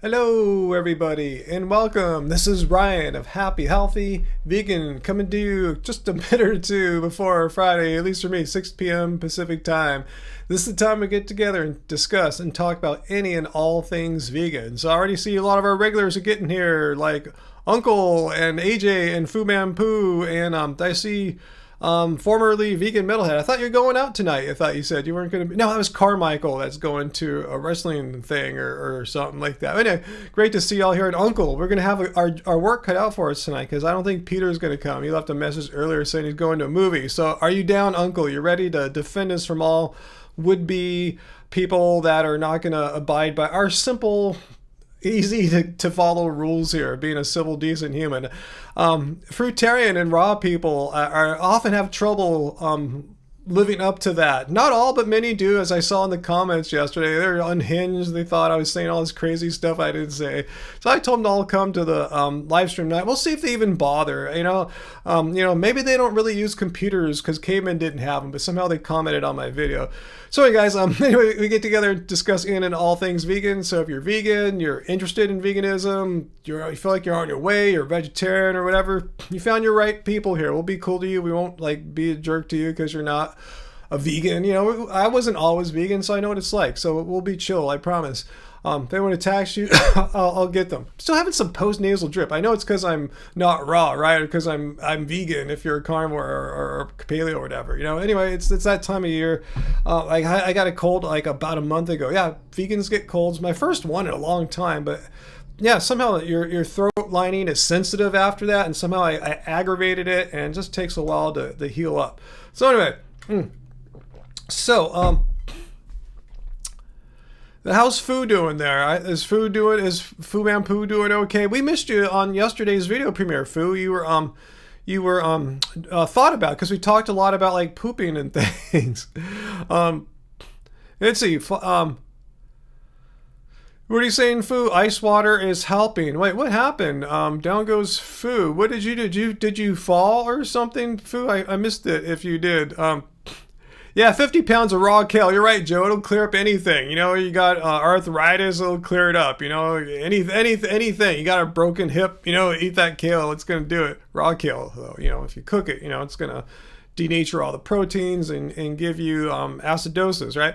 Hello everybody and welcome. This is Ryan of Happy Healthy Vegan coming to you just a minute or two before Friday, at least for me, 6 p.m. Pacific time. This is the time we get together and discuss and talk about any and all things vegan. So I already see a lot of our regulars are getting here, like Uncle and AJ and Fu Man Poo, and I see formerly vegan metalhead. I thought you were going out tonight. I thought you said you weren't going to be. No, that was Carmichael that's going to a wrestling thing or something like that. But anyway, great to see y'all here at Uncle. We're going to have our work cut out for us tonight because I don't think Peter's going to come. He left a message earlier saying he's going to a movie. So are you down, Uncle? You ready to defend us from all would-be people that are not going to abide by our simple, easy to follow rules here, being a civil, decent human. Fruitarian and raw people are often have trouble living up to that. Not all, but many do, as I saw in the comments yesterday. They're unhinged. They thought I was saying all this crazy stuff I didn't say. So I told them to all come to the live stream night. We'll see if they even bother. Maybe they don't really use computers because cavemen didn't have them, but somehow they commented on my video. So anyway, guys, anyway, we get together and discuss in and all things vegan. So if you're vegan, you're interested in veganism, you feel like you're on your way, you're vegetarian or whatever, you found your right people here. We'll be cool to you. We won't be a jerk to you because you're not a vegan. I wasn't always vegan, so I know what it's like. So we'll be chill, I promise. If they want to tax you, I'll get them. Still having some post-nasal drip. I know it's because I'm not raw, right? Or because I'm vegan if you're a carnivore or paleo or whatever. Anyway, it's that time of year. I got a cold like about a month ago. Yeah, vegans get colds. My first one in a long time, but yeah, somehow your throat lining is sensitive after that, and somehow I aggravated it, and it just takes a while to heal up. So anyway, how's Fu doing there? Is Fu Man Poo doing okay? We missed you on yesterday's video premiere, Fu. You were thought about because we talked a lot about like pooping and things. Let's see. What are you saying, Fu? Ice water is helping. Wait, what happened? Down goes Fu. What did you do? Did you fall or something, Fu? I missed it if you did. Yeah, 50 pounds of raw kale. You're right, Joe. It'll clear up anything. You got arthritis. It'll clear it up. Anything. You got a broken hip. Eat that kale. It's gonna do it. Raw kale, though. If you cook it, it's gonna denature all the proteins and give you acidosis, right?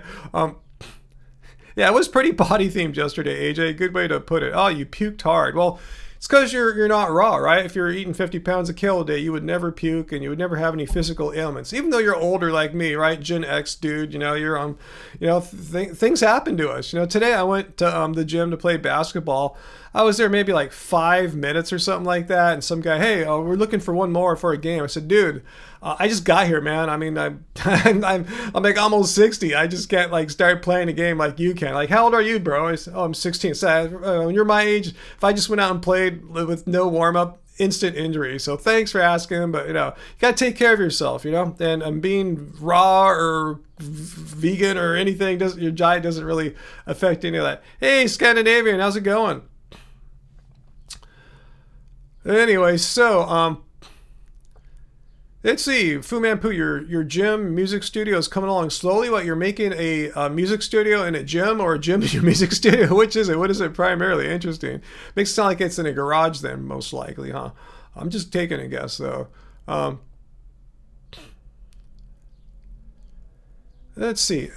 Yeah, it was pretty body themed yesterday, AJ. Good way to put it. Oh, you puked hard. Well, it's because you're not raw, right? If you're eating 50 pounds of kale a day, you would never puke and you would never have any physical ailments. Even though you're older like me, right? Gen X dude, you're things happen to us. Today I went to the gym to play basketball. I was there maybe like 5 minutes or something like that, and some guy, hey, we're looking for one more for a game. I said, dude, I just got here, man. I mean, I'm like almost 60. I just can't start playing a game like you can. Like, how old are you, bro? I said, I'm 16. So when you're my age, if I just went out and played with no warm up, instant injury. So thanks for asking, but you gotta take care of yourself, and being raw or vegan or anything, your diet doesn't really affect any of that. Hey, Scandinavian, how's it going? Anyway, so let's see, Fu Man Poo, your gym music studio is coming along slowly. What, you're making a music studio in a gym, or a gym in your music studio? Which is it? What is it primarily? Interesting. Makes it sound like it's in a garage then, most likely, huh? I'm just taking a guess though. Let's see.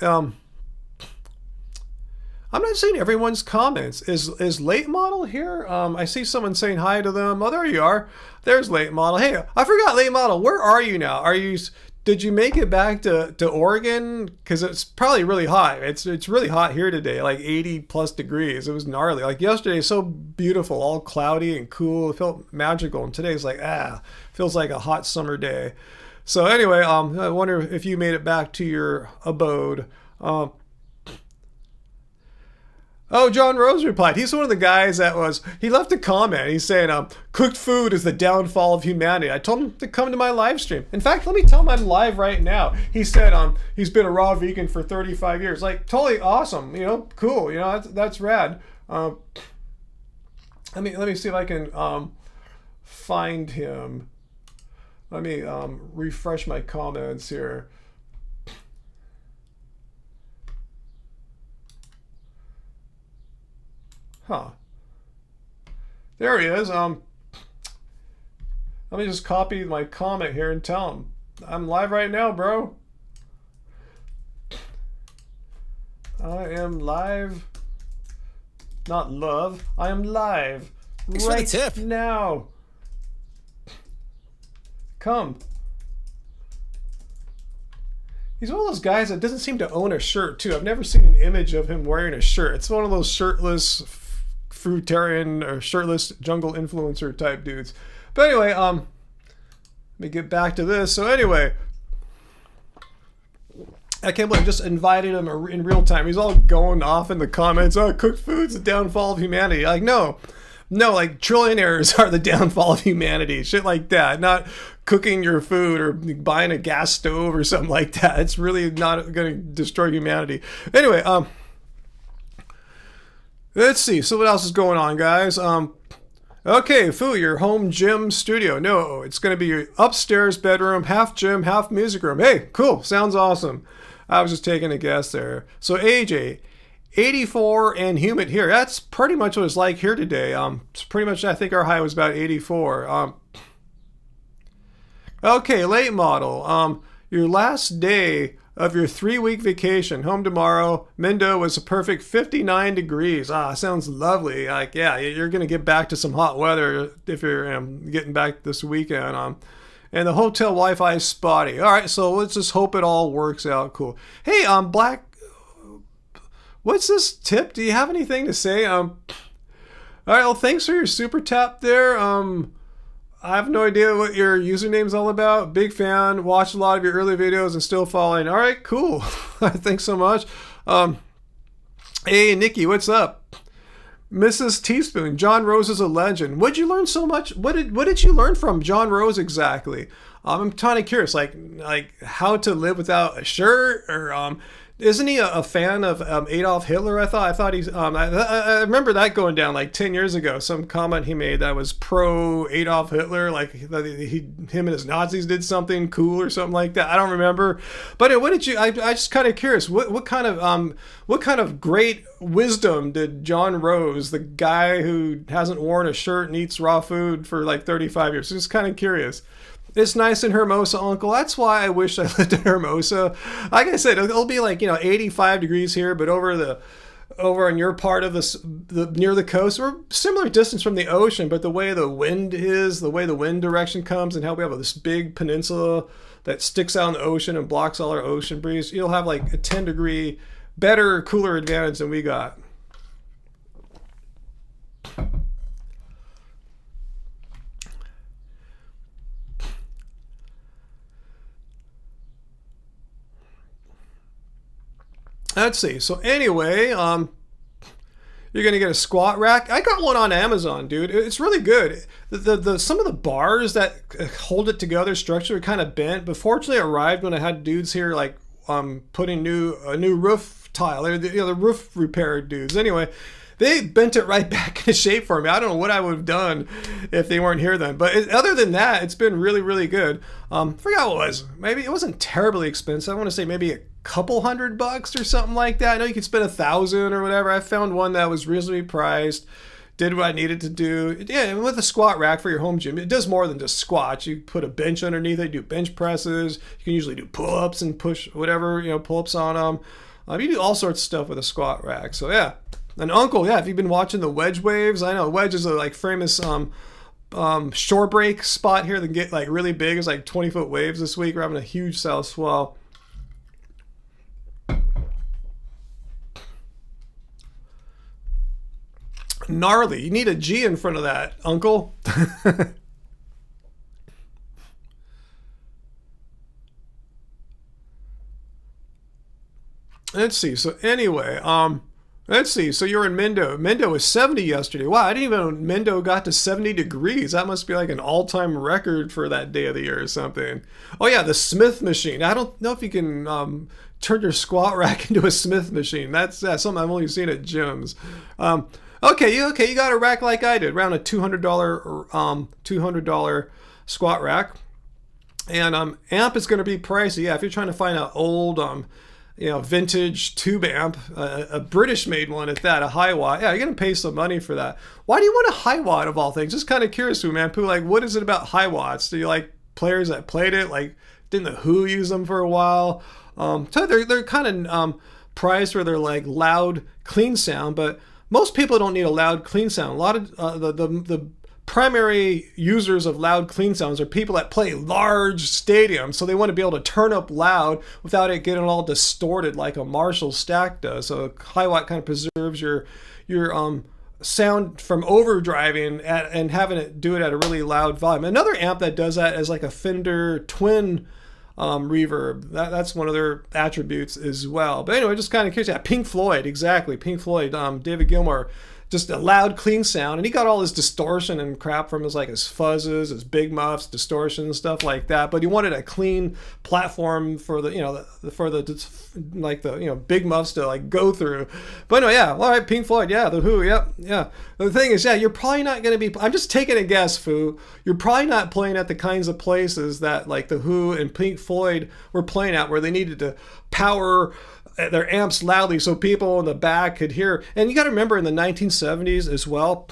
I'm not seeing everyone's comments. Is Late Model here? I see someone saying hi to them. Oh, there you are. There's Late Model. Hey, I forgot, Late Model. Where are you now? Did you make it back to Oregon? Because it's probably really hot. It's really hot here today, like 80 plus degrees. It was gnarly. Like yesterday, so beautiful, all cloudy and cool. It felt magical. And today's like, feels like a hot summer day. So anyway, I wonder if you made it back to your abode. Oh, John Rose replied. He's one of the guys he left a comment. He's saying, cooked food is the downfall of humanity. I told him to come to my live stream. In fact, let me tell him I'm live right now. He said he's been a raw vegan for 35 years. Like, totally awesome. Cool. That's rad. Let me see if I can find him. Let me refresh my comments here. Huh. There he is. Let me just copy my comment here and tell him I'm live right now, bro. I am live. Not love. I am live. Thanks right for the tip. Now. Come. He's one of those guys that doesn't seem to own a shirt, too. I've never seen an image of him wearing a shirt. It's one of those shirtless fruitarian or shirtless jungle influencer type dudes. But anyway, let me get back to this. So anyway, I can't believe I just invited him in real time. He's all going off in the comments. Oh, cooked food's the downfall of humanity. Like, no, like trillionaires are the downfall of humanity. Shit like that. Not cooking your food or buying a gas stove or something like that. It's really not going to destroy humanity. Anyway, let's see. So what else is going on, guys? Okay, Fu, your home gym studio. No, it's going to be your upstairs bedroom, half gym, half music room. Hey, cool. Sounds awesome. I was just taking a guess there. So AJ, 84 and humid here. That's pretty much what it's like here today. It's pretty much, I think our high was about 84. Okay, late model. Your last day of your 3-week vacation, home tomorrow. Mendo was a perfect 59 degrees. Sounds lovely. Like, yeah, you're going to get back to some hot weather if you're getting back this weekend. And the hotel Wi-Fi is spotty. All right, so let's just hope it all works out cool. Hey, Black, what's this tip? Do you have anything to say? All right, well, thanks for your super tap there. I have no idea what your username's all about. Big fan. Watched a lot of your early videos and still following. All right, cool. Thanks so much. Hey, Nikki, what's up? Mrs. Teaspoon, John Rose is a legend. What'd you learn so much? What did you learn from John Rose exactly? I'm kind of curious, like how to live without a shirt, or isn't he a fan of Adolf Hitler? I thought he's. I remember that going down like 10 years ago. Some comment he made that was pro Adolf Hitler, like him and his Nazis did something cool or something like that. I don't remember. But what did you? I just kind of curious. What kind of great wisdom did John Rose, the guy who hasn't worn a shirt and eats raw food for like 35 years, just kind of curious. It's nice in Hermosa, Uncle. That's why I wish I lived in Hermosa. Like I said, it'll be like 85 degrees here, but over on your part of the near the coast, we're similar distance from the ocean. But the way the wind is, the way the wind direction comes, and how we have this big peninsula that sticks out in the ocean and blocks all our ocean breeze, you'll have like a 10-degree better, cooler advantage than we got. Let's see. So anyway, you're gonna get a squat rack. I got one on Amazon, dude. It's really good. The some of the bars that hold it together, structure, are kind of bent. But fortunately, it arrived when I had dudes here like putting a new roof tile. They're the roof repair dudes. Anyway, they bent it right back into shape for me. I don't know what I would have done if they weren't here then. But other than that, it's been really, really good. Forgot what it was. Maybe it wasn't terribly expensive. I want to say maybe a couple $100 or something like that. I know you could spend $1,000 or whatever. I found one that was reasonably priced. Did what I needed to do. Yeah, and with a squat rack for your home gym, it does more than just squats. You put a bench underneath it, do bench presses. You can usually do pull-ups and push whatever, pull-ups on them. You do all sorts of stuff with a squat rack. So yeah. And Uncle, yeah, if you've been watching the wedge waves, I know wedge is a famous shore break spot here that get like really big. It's like 20-foot waves this week. We're having a huge south swell. Gnarly. You need a G in front of that, Uncle. Let's see. So anyway, let's see. So you're in Mendo. Mendo was 70 yesterday. Wow, I didn't even know Mendo got to 70 degrees. That must be like an all-time record for that day of the year or something. Oh yeah, the Smith machine. I don't know if you can turn your squat rack into a Smith machine. That's something I've only seen at gyms. Okay, you got a rack like I did, around a $200 squat rack. And amp is going to be pricey. Yeah, if you're trying to find an old vintage tube amp, a British made one at that, a high watt. Yeah, you're gonna pay some money for that. Why do you want a high watt of all things? Just kind of curious, man. Pooh, like, what is it about high watts? Do you like players that played it? Like, didn't the Who use them for a while? So they're kind of priced where they're like loud, clean sound, but most people don't need a loud, clean sound. A lot of the primary users of loud, clean sounds are people that play large stadiums, so they want to be able to turn up loud without it getting all distorted like a Marshall stack does. So high watt kind of preserves your sound from overdriving and having it do it at a really loud volume. Another amp that does that is like a Fender Twin reverb. That's one of their attributes as well. But anyway, just kind of curious. Yeah, Pink Floyd, exactly. Pink Floyd, David Gilmour, just a loud, clean sound, and he got all his distortion and crap from his fuzzes, his big muffs, distortion, stuff like that. But he wanted a clean platform for the big muffs to like go through. But anyway, yeah, all right, Pink Floyd, yeah, the Who, yeah. The thing is, yeah, you're probably not going to be. I'm just taking a guess, Foo. You're probably not playing at the kinds of places that like the Who and Pink Floyd were playing at, where they needed to power their amps loudly so people in the back could hear. And you got to remember, in the 1970s as well,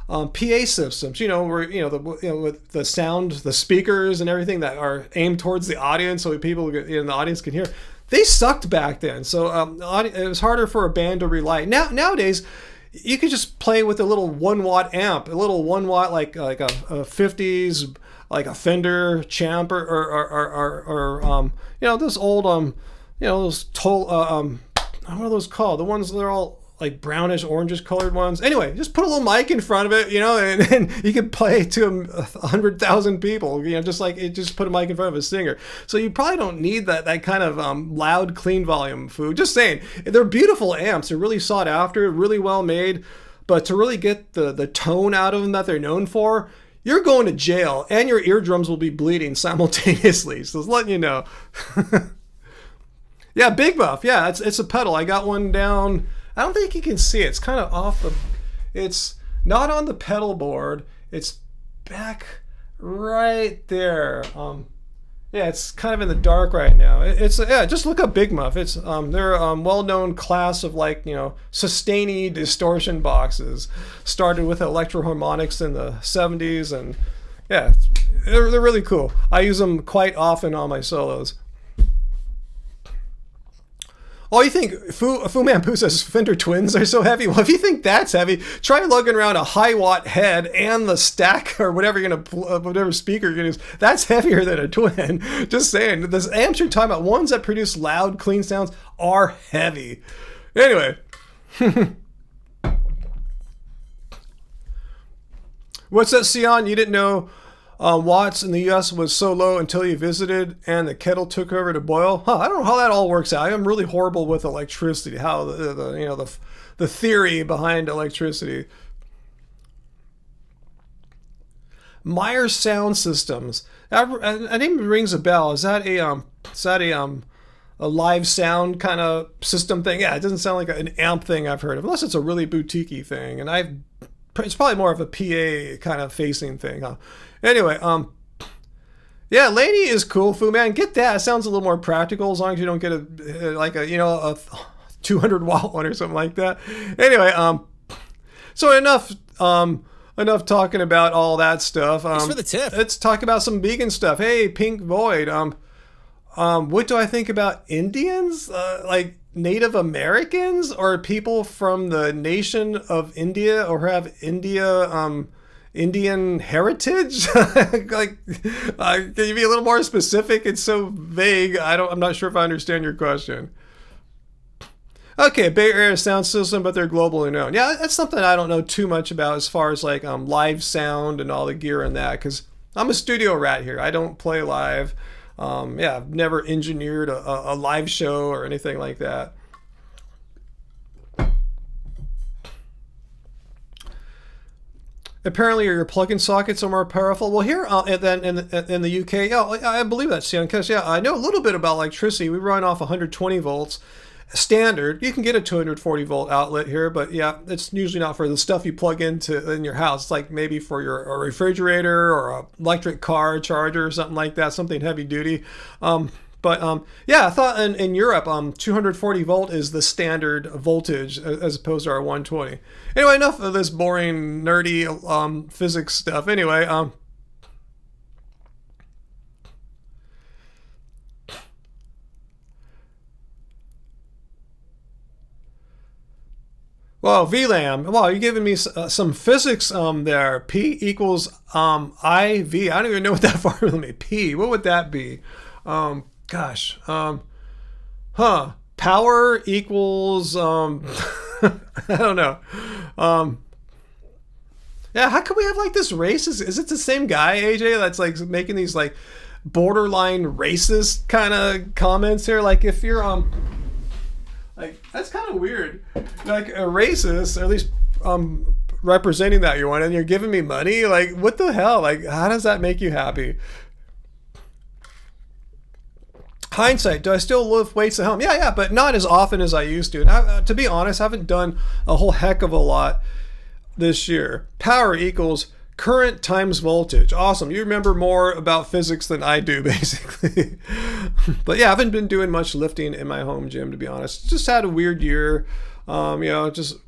PA systems, with the sound, the speakers and everything that are aimed towards the audience so people in the audience can hear, they sucked back then. So it was harder for a band to rely. Nowadays, you can just play with a little 1 watt amp, a little 1 watt like a 50s, like a Fender Champ or those old those what are those called? The ones that are all like brownish, orangish colored ones. Anyway, just put a little mic in front of it, and you can play to 100,000 people, just put a mic in front of a singer. So you probably don't need that kind of loud, clean volume food. Just saying, they're beautiful amps. They're really sought after, really well made, but to really get the tone out of them that they're known for, you're going to jail and your eardrums will be bleeding simultaneously. So just letting you know. Yeah, Big Muff. Yeah, it's a pedal. I got one down. I don't think you can see it. It's kind of off the. It's not on the pedal board. It's back right there. Yeah, it's kind of in the dark right now. Just look up Big Muff. They're a well-known class of sustaining distortion boxes. Started with electroharmonics in the 70s, and yeah, they're really cool. I use them quite often on my solos. Oh, you think Fu Man Poo says Fender Twins are so heavy? Well, if you think that's heavy, try lugging around a high watt head and the stack or whatever whatever speaker you're gonna use. That's heavier than a twin. Just saying. The amps you're talking about, ones that produce loud, clean sounds, are heavy. Anyway. What's that, Sion? You didn't know watts in the U.S. was so low until you visited and the kettle took over to boil? I don't know how that all works out. I'm really horrible with electricity. How the theory behind electricity. Meyer Sound Systems. That name rings a bell. Is that a live sound kind of system thing? Yeah, it doesn't sound like an amp thing I've heard of, unless it's a really boutique-y thing. And it's probably more of a PA kind of facing thing, huh? Anyway, yeah, Laney is cool, Fu Man. Get that. It sounds a little more practical, as long as you don't get a 200 watt one or something like that. Anyway, so enough talking about all that stuff. Thanks for the tip. Let's talk about some vegan stuff. Hey, Pink Void. What do I think about Indians? Like Native Americans or people from the nation of India or have Indian heritage? Can you be a little more specific? It's so vague. I'm not sure if I understand your question. Okay, Bay Area sound system, but they're globally known. Yeah, that's something I don't know too much about as far as live sound and all the gear and that, because I'm a studio rat here. I don't play live. I've never engineered a live show or anything like that. Apparently, your plug-in sockets are more powerful. Well, here then in the UK, yeah, I believe that, Sian, because I know a little bit about electricity. We run off 120 volts standard. You can get a 240 volt outlet here, but yeah, it's usually not for the stuff you plug into in your house. It's like maybe for a refrigerator or a electric car charger or something like that, something heavy duty. But yeah, I thought in Europe 240 volt is the standard voltage as opposed to our 120. Anyway, enough of this boring nerdy physics stuff. Anyway, well, VLAM. Wow, you're giving me some physics there. P equals IV. I don't even know what that formula means. P. What would that be? Gosh. Power equals I don't know. Yeah, how can we have like this racist? Is it the same guy, AJ, that's like making these like borderline racist kind of comments here? Like if you're like that's kind of weird. Like a racist, or at least representing that you want, and you're giving me money. Like what the hell? Like how does that make you happy? Hindsight, do I still lift weights at home? Yeah, but not as often as I used to. And to be honest, I haven't done a whole heck of a lot this year. Power equals current times voltage. Awesome. You remember more about physics than I do, basically. But yeah, I haven't been doing much lifting in my home gym, to be honest. Just had a weird year. Just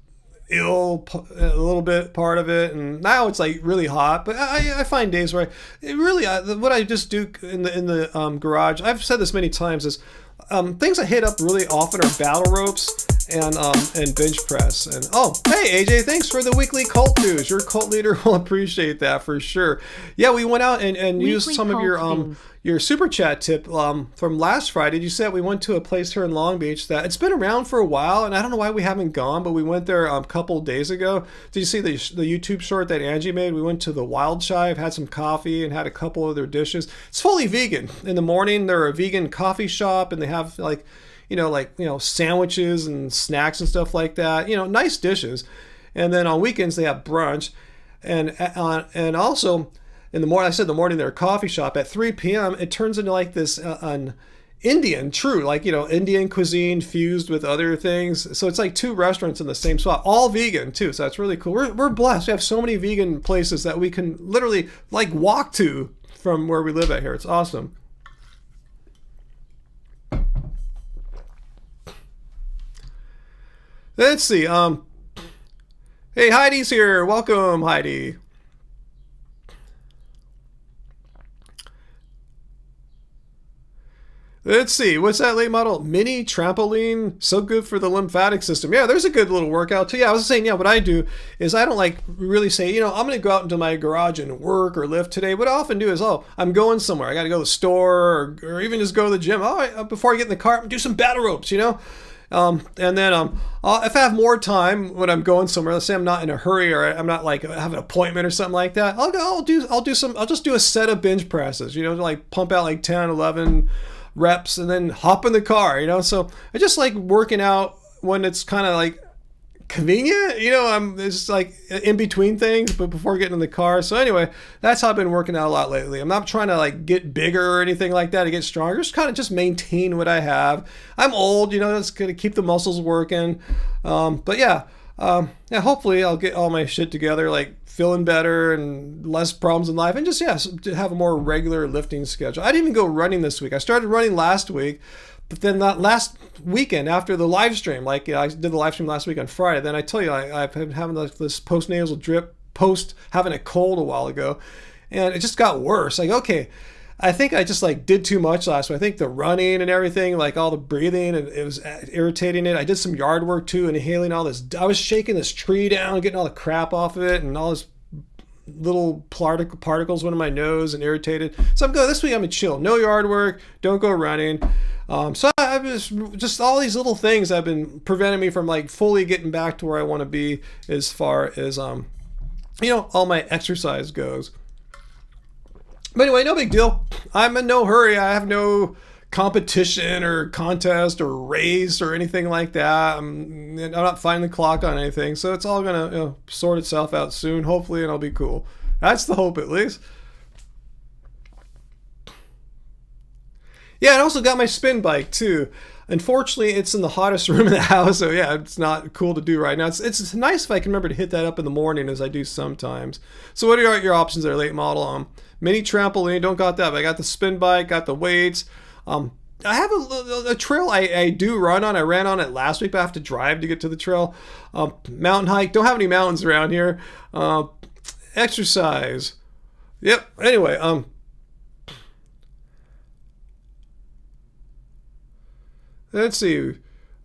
ill a little bit part of it, and now it's like really hot. But I find days where what I just do in the garage. I've said this many times is things I hit up really often are battle ropes and bench press. And oh, hey AJ, thanks for the weekly cult news. Your cult leader will appreciate that for sure. Yeah, we went out and used some of your super chat tip from last Friday. You said we went to a place here in Long Beach that it's been around for a while, and I don't know why we haven't gone, but we went there a couple days ago. Did you see the YouTube short that Angie made? We went to the Wild Chive, had some coffee, and had a couple of their dishes. It's fully vegan. In the morning, they're a vegan coffee shop, and they have sandwiches and snacks and stuff like that. Nice dishes. And then on weekends they have brunch, and also. In the morning, I said the morning they're a coffee shop. At 3 p.m., it turns into like this an Indian, Indian cuisine fused with other things. So it's like two restaurants in the same spot, all vegan too. So that's really cool. We're blessed. We have so many vegan places that we can literally like walk to from where we live at here. It's awesome. Let's see. Hey, Heidi's here. Welcome, Heidi. Let's see, what's that late model? Mini trampoline, so good for the lymphatic system. Yeah, there's a good little workout too. Yeah, I was saying, what I do is I don't like really say, I'm going to go out into my garage and work or lift today. What I often do is, I'm going somewhere. I got to go to the store or even just go to the gym. Before I get in the car, do some battle ropes, And then if I have more time when I'm going somewhere, let's say I'm not in a hurry or I'm not like have an appointment or something like that, I'll just do a set of bench presses, like pump out like 10, 11 reps and then hop in the car, so I just like working out when it's kind of like convenient, I'm just like in between things but before getting in the car. So anyway, that's how I've been working out a lot lately. I'm not trying to like get bigger or anything like that to get stronger, just kind of just maintain what I have. I'm old, that's gonna keep the muscles working, but yeah, hopefully I'll get all my shit together, like feeling better and less problems in life, and just to have a more regular lifting schedule. I didn't even go running this week. I started running last week, but then that last weekend after the live stream, I did the live stream last week on Friday. Then I tell you, I've been having this post-nasal drip having a cold a while ago, and it just got worse. Like, okay, I think I just like did too much last week. I think the running and everything, like all the breathing, and it was irritating it. I did some yard work too, inhaling all this. I was shaking this tree down, getting all the crap off of it, and all this little particles went in my nose and irritated. So I'm good. This week I'm chill. No yard work. Don't go running. So I was just all these little things have been preventing me from like fully getting back to where I want to be as far as all my exercise goes. But anyway, no big deal. I'm in no hurry. I have no competition or contest or race or anything like that. I'm not finding the clock on anything. So it's all going to sort itself out soon, hopefully, and I'll be cool. That's the hope, at least. Yeah, I also got my spin bike, too. Unfortunately, it's in the hottest room in the house, so yeah, it's not cool to do right now. It's nice if I can remember to hit that up in the morning, as I do sometimes. So what are your options there, late model? Mini trampoline, don't got that, but I got the spin bike, got the weights. I have a trail I do run on. I ran on it last week, but I have to drive to get to the trail. Mountain hike. Don't have any mountains around here. Exercise. Yep. Anyway, let's see.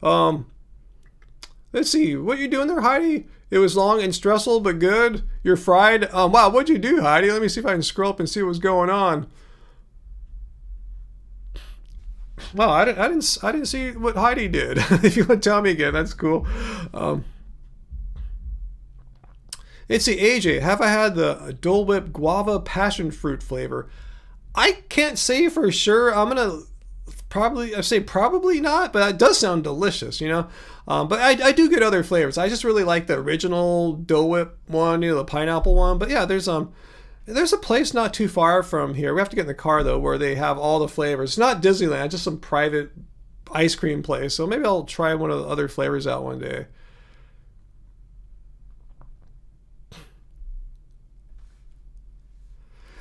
Let's see. What you doing there, Heidi? It was long and stressful, but good. You're fried. Wow. What'd you do, Heidi? Let me see if I can scroll up and see what's going on. Well, I didn't see what Heidi did. If you want to tell me again, that's cool. It's the AJ. Have I had the Dole Whip guava passion fruit flavor? I can't say for sure. I'm gonna probably not, but it does sound delicious, you know. But I do get other flavors. I just really like the original Dole Whip one, you know, the pineapple one. But yeah, there's a place not too far from here. We have to get in the car though, where they have all the flavors. It's not Disneyland, just some private ice cream place. So maybe I'll try one of the other flavors out one day.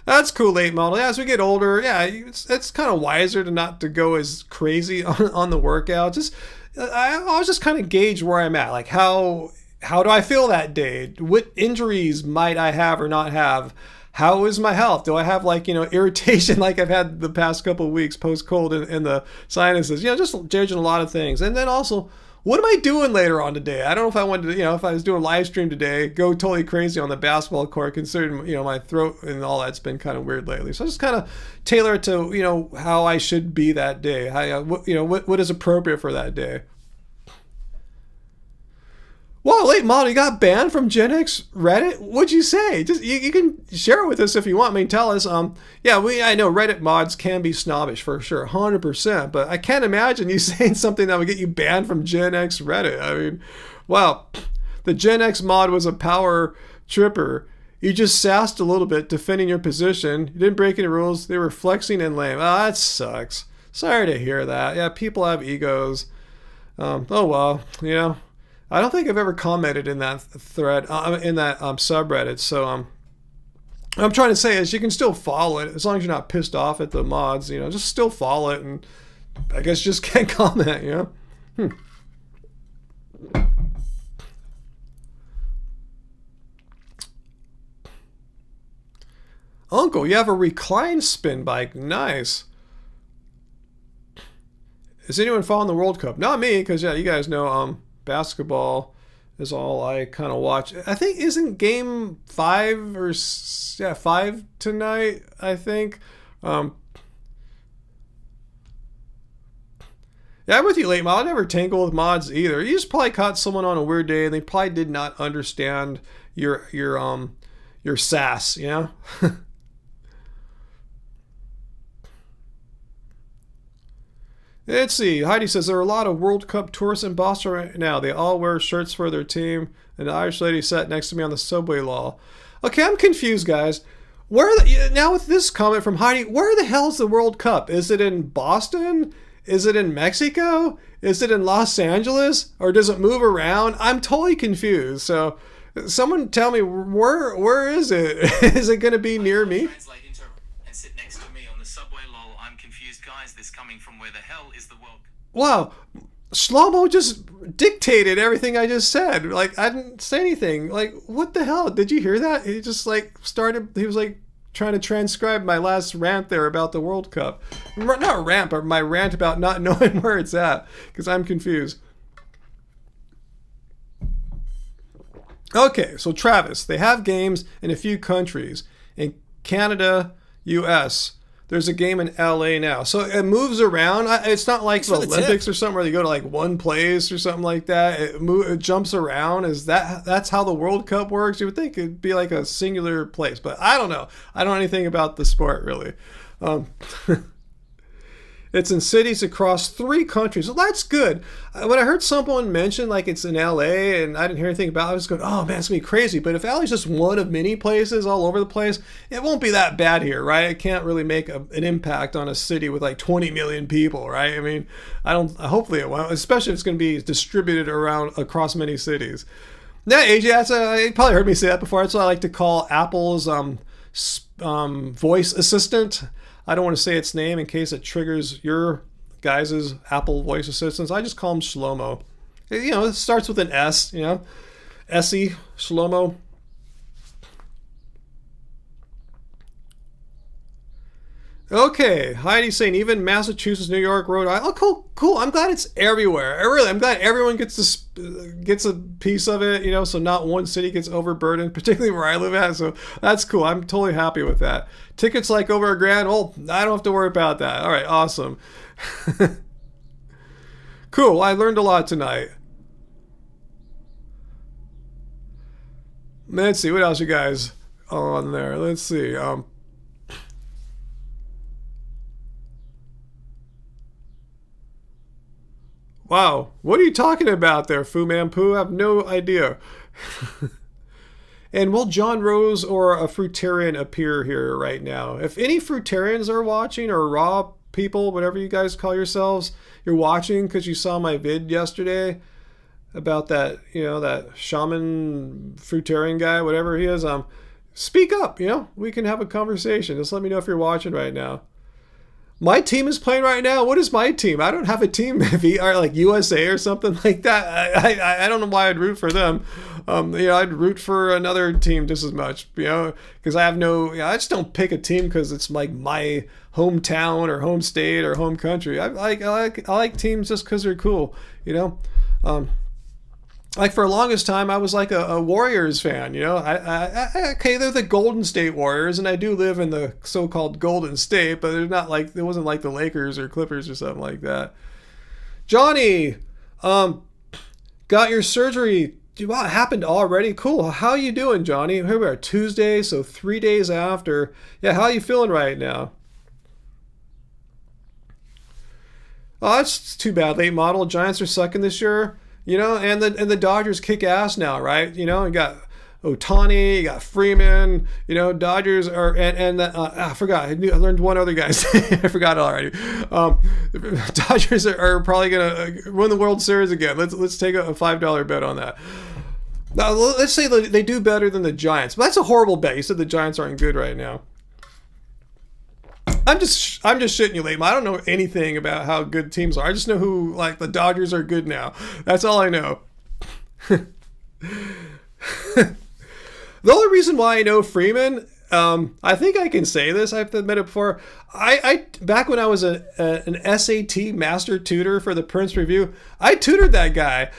That's cool, late model. Yeah, as we get older, yeah, it's kind of wiser to not to go as crazy on the workout. Just I'll just kind of gauge where I'm at. Like how do I feel that day? What injuries might I have or not have? How is my health? Do I have like, you know, irritation like I've had the past couple of weeks post cold in the sinuses? You know, just judging a lot of things. And then also, what am I doing later on today? I don't know if I wanted to, you know, if I was doing a live stream today, go totally crazy on the basketball court, considering, you know, my throat and all that's been kind of weird lately. So I just kind of tailor it to, you know, how I should be that day. How, you know, what is appropriate for that day. Whoa, late model, you got banned from Gen X Reddit? What'd you say? Just you can share it with us if you want. I mean, tell us. Yeah, I know Reddit mods can be snobbish for sure, 100%. But I can't imagine you saying something that would get you banned from Gen X Reddit. I mean, wow, the Gen X mod was a power tripper. You just sassed a little bit, defending your position. You didn't break any rules. They were flexing and lame. Oh, that sucks. Sorry to hear that. Yeah, people have egos. Oh well, you know. I don't think I've ever commented in that thread, in that subreddit. So I'm trying to say is you can still follow it as long as you're not pissed off at the mods. You know, just still follow it, and I guess just can't comment. You know. Uncle, you have a recline spin bike. Nice. Is anyone following the World Cup? Not me, because yeah, you guys know basketball is all I kind of watch. I think isn't game 5 or 5 tonight, I think. Yeah, I'm with you, late mod. I never tangle with mods either. You just probably caught someone on a weird day and they probably did not understand your sass, you know? Let's see. Heidi says there are a lot of World Cup tourists in Boston right now. They all wear shirts for their team. And the Irish lady sat next to me on the subway law. Okay, I'm confused, guys. Now with this comment from Heidi, where the hell is the World Cup? Is it in Boston? Is it in Mexico? Is it in Los Angeles? Or does it move around? I'm totally confused. So someone tell me, where is it? Is it going to be near me? Wow, Shlomo just dictated everything I just said. Like, I didn't say anything. Like, what the hell? Did you hear that? He just, like, he was, like, trying to transcribe my last rant there about the World Cup. Not rant, but my rant about not knowing where it's at, because I'm confused. Okay, so Travis, they have games in a few countries. In Canada, US. There's a game in LA now. So it moves around. It's not like the Olympics or something where they go to like one place or something like that. It jumps around. That's how the World Cup works? You would think it'd be like a singular place, but I don't know. I don't know anything about the sport really. It's in cities across 3 countries. Well, that's good. When I heard someone mention like it's in LA and I didn't hear anything about it, I was going, oh man, it's going to be crazy. But if LA's just one of many places all over the place, it won't be that bad here, right? It can't really make an impact on a city with like 20 million people, right? I mean, hopefully it won't, especially if it's going to be distributed across many cities. Yeah, AJ, you probably heard me say that before. That's what I like to call Apple's voice assistant. I don't want to say its name in case it triggers your guys' Apple voice assistants. I just call them Shlomo. You know, it starts with an S, you know, Essie, Shlomo. Okay, Heidi saying even Massachusetts, New York, Rhode Island. Oh, cool. I'm glad it's everywhere. I'm glad everyone gets a piece of it, you know, so not one city gets overburdened, particularly where I live at. So that's cool. I'm totally happy with that. Tickets like over $1,000. Well, I don't have to worry about that. All right, awesome. Cool. I learned a lot tonight. Let's see what else you guys on there. Let's see. Wow, what are you talking about there, Fu Man Poo? I have no idea. And will John Rose or a fruitarian appear here right now? If any fruitarians are watching, or raw people, whatever you guys call yourselves, you're watching because you saw my vid yesterday about that, you know, that shaman fruitarian guy, whatever he is, speak up, you know, we can have a conversation. Just let me know if you're watching right now. My team is playing right now. What is my team? I don't have a team. VR like USA or something like that. I don't know why I'd root for them. You know, I'd root for another team just as much. You know, because I have no. You know, I just don't pick a team because it's like my hometown or home state or home country. I like teams just because they're cool. You know. Like for the longest time, I was like a Warriors fan, you know. Okay, they're the Golden State Warriors, and I do live in the so-called Golden State, but they're not like, it wasn't like the Lakers or Clippers or something like that. Johnny, got your surgery. Wow, it happened already. Cool. How you doing, Johnny? Here we are, Tuesday, so 3 days after. Yeah, how are you feeling right now? Oh, that's too bad, late model. Giants are sucking this year. You know, and the Dodgers kick ass now, right? You know, you got Ohtani, you got Freeman. You know, Dodgers are I forgot. I learned one other guy's name. I forgot it already. Dodgers are probably gonna win the World Series again. Let's take a $5 bet on that. Now, let's say they do better than the Giants, but that's a horrible bet. You said the Giants aren't good right now. I'm just shitting you, late. I don't know anything about how good teams are. I just know who, like, the Dodgers are good now. That's all I know. The only reason why I know Freeman, I think I can say this. I've admitted it before. I back when I was an SAT master tutor for the Prince Review, I tutored that guy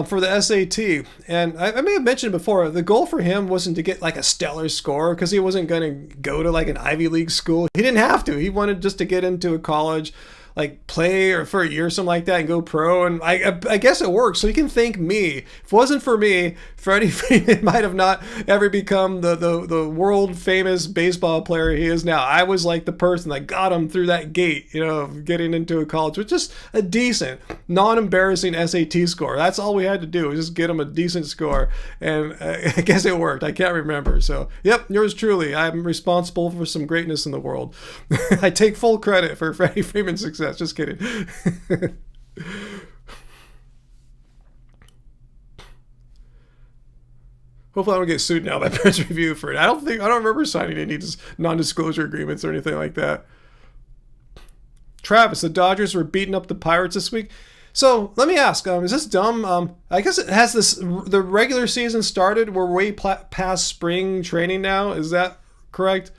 for the SAT. And I may have mentioned before, the goal for him wasn't to get like a stellar score because he wasn't going to go to like an Ivy League school. He didn't have to. He wanted just to get into a college, like play or for a year or something like that and go pro. And I guess it worked. So you can thank me. If it wasn't for me, Freddie Freeman might have not ever become the world famous baseball player he is now. I was like the person that got him through that gate, you know, of getting into a college with just a decent, non-embarrassing SAT score. That's all we had to do, was just get him a decent score. And I guess it worked. I can't remember. So, yep, yours truly. I'm responsible for some greatness in the world. I take full credit for Freddie Freeman's success. Just kidding. Hopefully I don't get sued now by Prince Review for it. I don't remember signing any non-disclosure agreements or anything like that. Travis, the Dodgers were beating up the Pirates this week. So let me ask, is this dumb? I guess it has the regular season started. We're way past spring training now. Is that correct?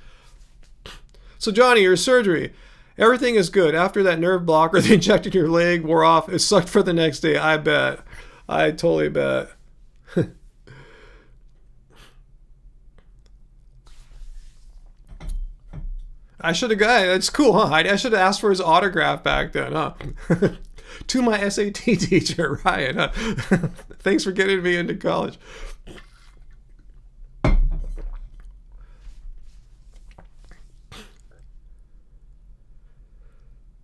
So Johnny, your surgery. Everything is good. After that nerve blocker they injected your leg wore off, it sucked for the next day. I bet. I totally bet. I should have got it. It's cool, huh, Heidi? I should have asked for his autograph back then, huh? To my SAT teacher, Ryan. Huh? Thanks for getting me into college.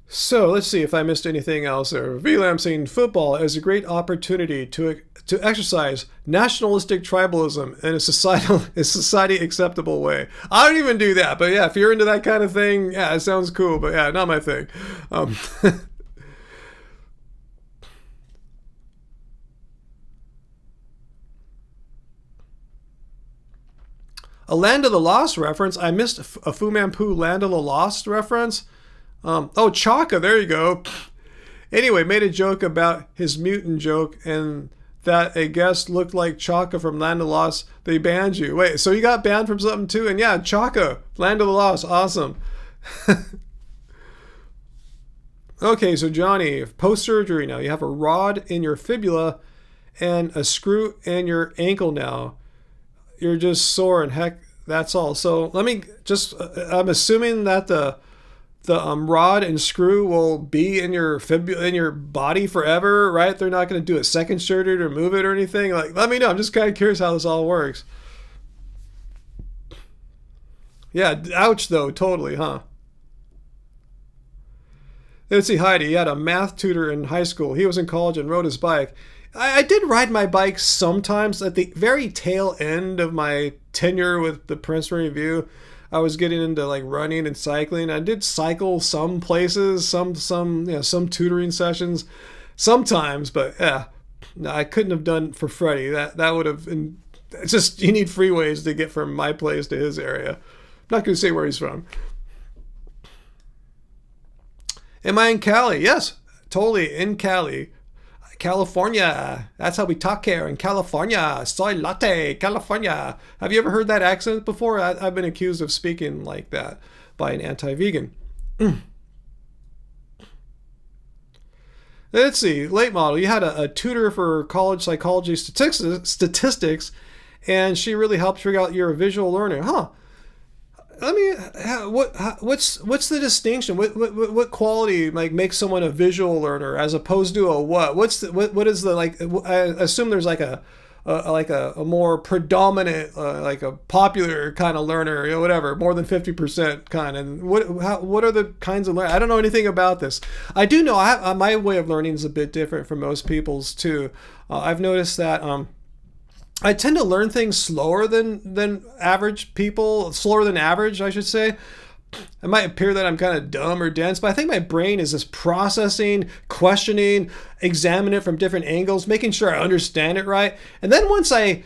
So let's see if I missed anything else there. VLAM saying football is a great opportunity to exercise nationalistic tribalism in a society acceptable way. I don't even do that, but yeah, if you're into that kind of thing, yeah, it sounds cool, but yeah, not my thing. A Land of the Lost reference. I missed a Fu Manchu Land of the Lost reference. Oh, Chaka, there you go. Anyway, made a joke about his mutant joke and that a guest looked like Chaka from Land of the Lost. They banned you. Wait, so you got banned from something too? And yeah, Chaka, Land of the Lost, awesome. Okay, so Johnny, post-surgery now. You have a rod in your fibula and a screw in your ankle now. You're just sore and heck, that's all. So let me just, I'm assuming that the rod and screw will be in your fibula, in your body forever, right? They're not going to do a second surgery to remove it or anything. Like, let me know. I'm just kind of curious how this all works. Yeah, ouch though, totally, huh? Let's see, Heidi, he had a math tutor in high school. He was in college and rode his bike. I did ride my bike sometimes at the very tail end of my tenure with the Princeton Review. I was getting into like running and cycling. I did cycle some places, some tutoring sessions sometimes, but yeah, no, I couldn't have done for Freddie. That would have been, it's just, you need freeways to get from my place to his area. I'm not going to say where he's from. Am I in Cali? Yes, totally in Cali. California. That's how we talk here in California. Soy latte, California. Have you ever heard that accent before? I've been accused of speaking like that by an anti-vegan. Let's see. Late model. You had a tutor for college psychology statistics, and she really helped figure out you're a visual learner. Huh. Let me. What's the distinction? What quality like makes someone a visual learner as opposed to a what? What is the like? I assume there's like a more predominant like a popular kind of learner, you know, whatever, more than 50% kind. And what are the kinds of learning? I don't know anything about this. I do know my way of learning is a bit different from most people's too. I've noticed that. I tend to learn things slower than average people, slower than average, I should say. It might appear that I'm kind of dumb or dense, but I think my brain is just processing, questioning, examining it from different angles, making sure I understand it right. And then once I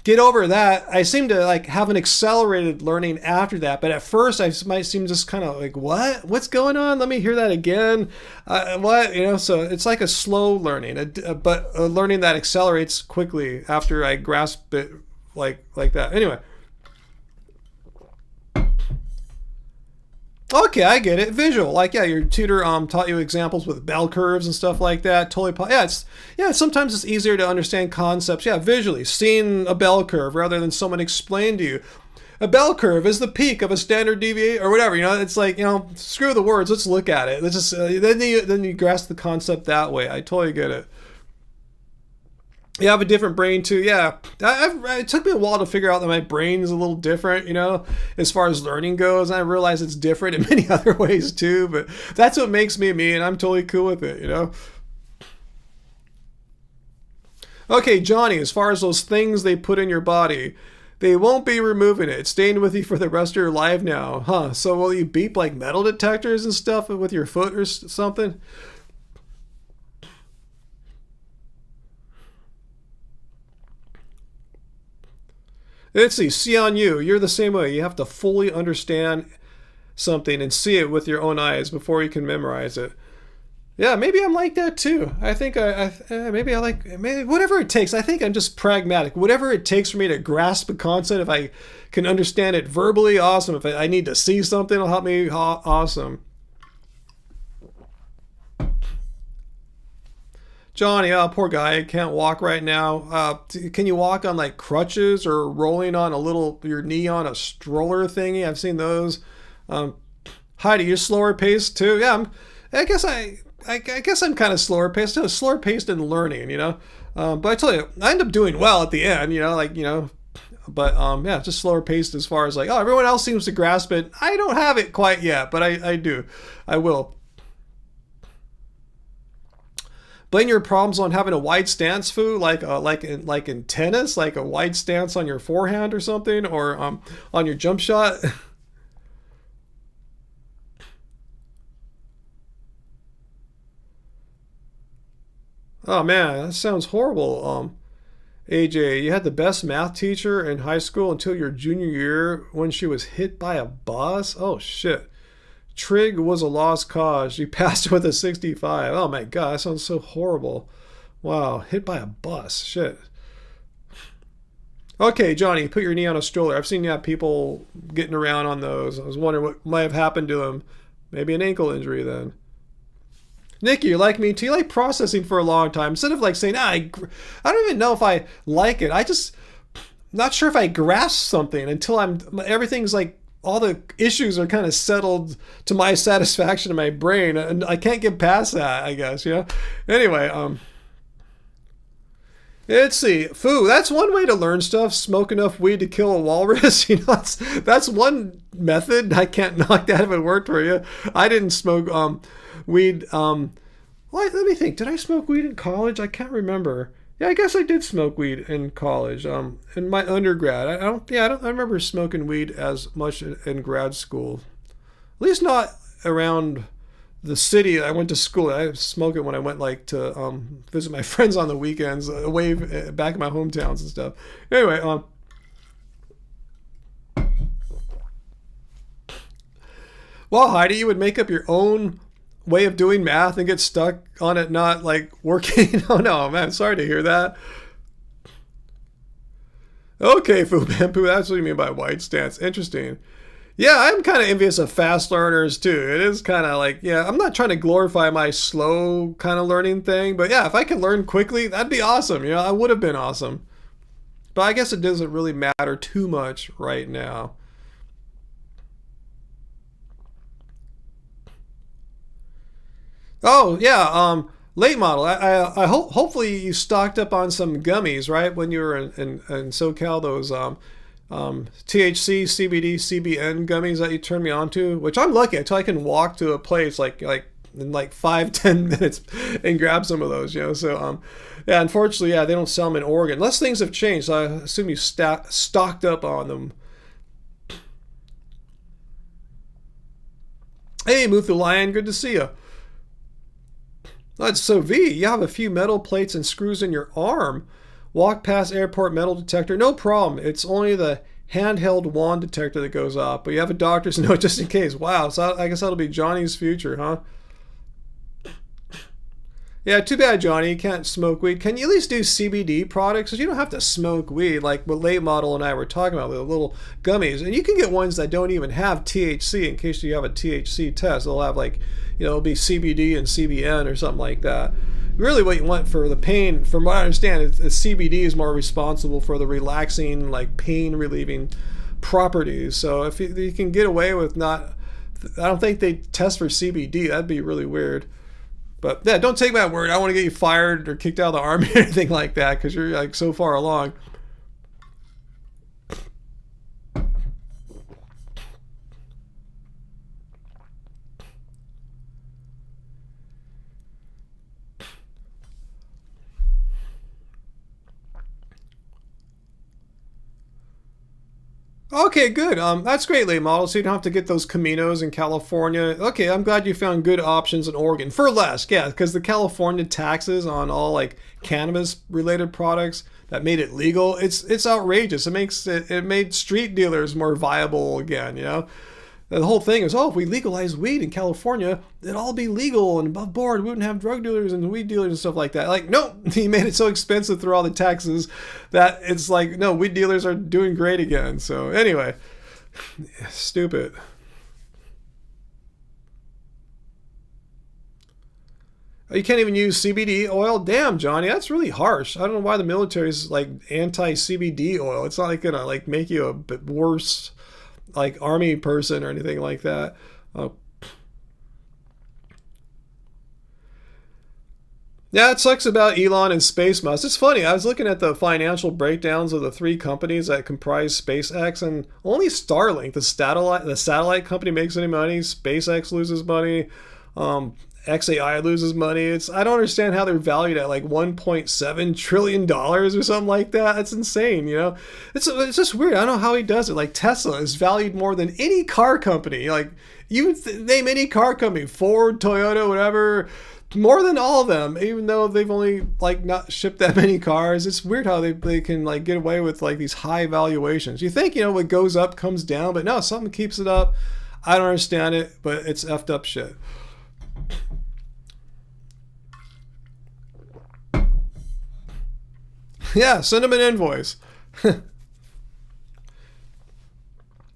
get over that, I seem to like have an accelerated learning after that. But at first I might seem just kind of like, what's going on? Let me hear that again. What, you know, so it's like a slow learning, but a learning that accelerates quickly after I grasp it like that. Anyway. Okay, I get it. Visual, like yeah, your tutor taught you examples with bell curves and stuff like that. Totally, yeah. Sometimes it's easier to understand concepts. Yeah, visually, seeing a bell curve rather than someone explain to you. A bell curve is the peak of a standard deviation or whatever. You know, it's like, you know, screw the words. Let's look at it. Let's just then you grasp the concept that way. I totally get it. You have a different brain too. Yeah, it took me a while to figure out that my brain is a little different, you know, as far as learning goes. And I realize it's different in many other ways too, but that's what makes me me, and I'm totally cool with it, you know. Okay, Johnny, as far as those things they put in your body, they won't be removing it. It's staying with you for the rest of your life now, huh? So will you beep like metal detectors and stuff with your foot or something? Let's see on you. You're the same way. You have to fully understand something and see it with your own eyes before you can memorize it. Yeah, maybe I'm like that too. I think maybe whatever it takes. I think I'm just pragmatic. Whatever it takes for me to grasp a concept, if I can understand it verbally, awesome. If I need to see something, it'll help me, awesome. Johnny, oh, poor guy, can't walk right now. Can you walk on like crutches or rolling on your knee on a stroller thingy? I've seen those. Heidi, you're slower paced too. Yeah, I guess I'm kind of slower paced. Slower paced in learning, you know. But I tell you, I end up doing well at the end, you know, like, you know. But yeah, just slower paced as far as like, oh, everyone else seems to grasp it. I don't have it quite yet, but I do. I will. Blame your problems on having a wide stance, Foo, like in tennis, like a wide stance on your forehand or something, or on your jump shot. Oh man, that sounds horrible. AJ, you had the best math teacher in high school until your junior year when she was hit by a bus. Oh shit. Trig was a lost cause. She passed with a 65. Oh my god, that sounds so horrible. Wow, hit by a bus. Shit. Okay, Johnny, put your knee on a stroller. I've seen people getting around on those. I was wondering what might have happened to them. Maybe an ankle injury then. Nikki, you're like me too. You like processing for a long time. Instead of like saying, I don't even know if I like it. I just not sure if I grasp something until everything's like, all the issues are kind of settled to my satisfaction in my brain. And I can't get past that, I guess, Anyway, let's see. Foo, that's one way to learn stuff. Smoke enough weed to kill a walrus. That's one method. I can't knock that if it worked for you. I didn't smoke weed. Let me think. Did I smoke weed in college? I can't remember. Yeah, I guess I did smoke weed in college. In my undergrad, I don't remember smoking weed as much in grad school. At least not around the city I went to school. I smoked it when I went to visit my friends on the weekends, away back in my hometowns and stuff. Anyway, well, Heidi, you would make up your own way of doing math and get stuck on it not like working. Oh no, man, sorry to hear that. Okay, Foo Bamboo, that's what you mean by white stance. Interesting. Yeah, I'm kind of envious of fast learners too. It is kind of like, I'm not trying to glorify my slow kind of learning thing, but yeah, if I could learn quickly, that'd be awesome. I would have been awesome. But I guess it doesn't really matter too much right now. Oh yeah, late model. I hope hopefully you stocked up on some gummies, right? When you were in SoCal, those THC, CBD, CBN gummies that you turned me on to, which I'm lucky until I can walk to a place like in like 5-10 minutes and grab some of those, So yeah, unfortunately, they don't sell them in Oregon unless things have changed. So I assume you stocked up on them. Hey, Move the Lion, good to see you. That's so V. You have a few metal plates and screws in your arm. Walk past airport metal detector. No problem. It's only the handheld wand detector that goes off. But you have a doctor's note just in case. Wow. So I guess that'll be Johnny's future, huh? Yeah, too bad, Johnny. You can't smoke weed. Can you at least do CBD products? Because you don't have to smoke weed like what Late Model and I were talking about, the little gummies. And you can get ones that don't even have THC in case you have a THC test. They'll have it'll be CBD and CBN or something like that. Really what you want for the pain, from what I understand, CBD is more responsible for the relaxing, pain relieving properties. So if you can get away with not, I don't think they test for CBD. That'd be really weird. But yeah, don't take my word. I don't want to get you fired or kicked out of the army or anything like that because you're so far along. Okay, good. That's great, late model. So you don't have to get those Caminos in California. Okay, I'm glad you found good options in Oregon for less. Yeah, because the California taxes on all cannabis-related products that made it legal, it's outrageous. It made street dealers more viable again. The whole thing is, if we legalize weed in California, it'd all be legal and above board. We wouldn't have drug dealers and weed dealers and stuff like that. No, he made it so expensive through all the taxes that it's no, weed dealers are doing great again. So anyway, stupid. You can't even use CBD oil? Damn, Johnny, that's really harsh. I don't know why the military's anti-CBD oil. It's not gonna make you a bit worse army person or anything like that. Yeah, it sucks about Elon and Space Mouse. It's funny, I was looking at the financial breakdowns of the three companies that comprise SpaceX, and only Starlink, the satellite company, makes any money. SpaceX loses money. XAI loses money. I don't understand how they're valued at $1.7 trillion or something like that. That's insane, It's just weird. I don't know how he does it. Tesla is valued more than any car company. You name any car company, Ford, Toyota, whatever, more than all of them, even though they've only not shipped that many cars. It's weird how they can get away with these high valuations. You think, what goes up comes down, but no, something keeps it up. I don't understand it, but it's effed up shit. Yeah, send him an invoice.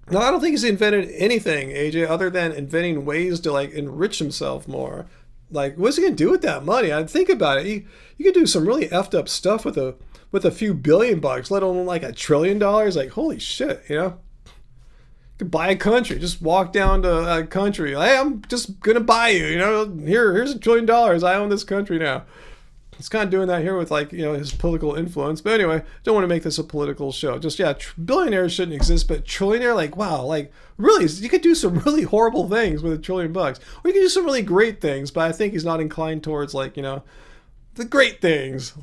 No, I don't think he's invented anything, AJ, other than inventing ways to like enrich himself more. Like, what's he gonna do with that money? I think about it. You could do some really effed up stuff with a few $billion, let alone like $1 trillion. Like, holy shit, you know? You could buy a country. Just walk down to a country. Hey, I'm just gonna buy you. You know, here's $1 trillion. I own this country now. He's kind of doing that here with like, you know, his political influence. But anyway, don't want to make this a political show. Just, yeah, billionaires shouldn't exist, but trillionaire, like, wow, like, really, you could do some really horrible things with $1 trillion. Or you could do some really great things, but I think he's not inclined towards, like, you know, the great things.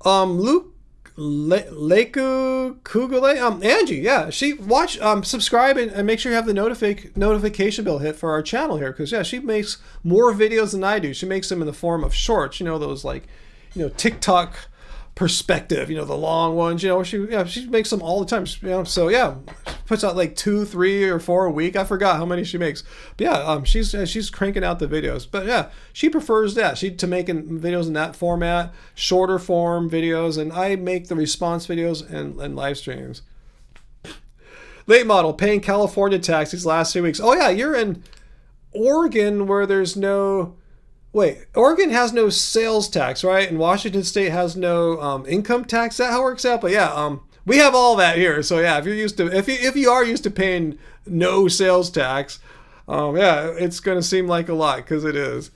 Luke Leiku Kugule, Angie, yeah, she subscribe and make sure you have the notification bell hit for our channel here, because yeah, she makes more videos than I do. She makes them in the form of shorts, you know, those like, you know, TikTok perspective, you know, the long ones, you know, she makes them all the time, you know, so yeah, puts out like 2, 3, or 4 a week. I forgot how many she makes, but yeah, she's cranking out the videos. But yeah, she prefers that to making videos in that format, shorter form videos, and I make the response videos and live streams. Late model paying California tax these last 2 weeks. Oh yeah, you're in Oregon where there's no. Wait, Oregon has no sales tax, right? And Washington State has no income tax. Is that how it works out? But yeah, we have all that here. So yeah, if you are used to paying no sales tax, yeah, it's gonna seem like a lot, because it is.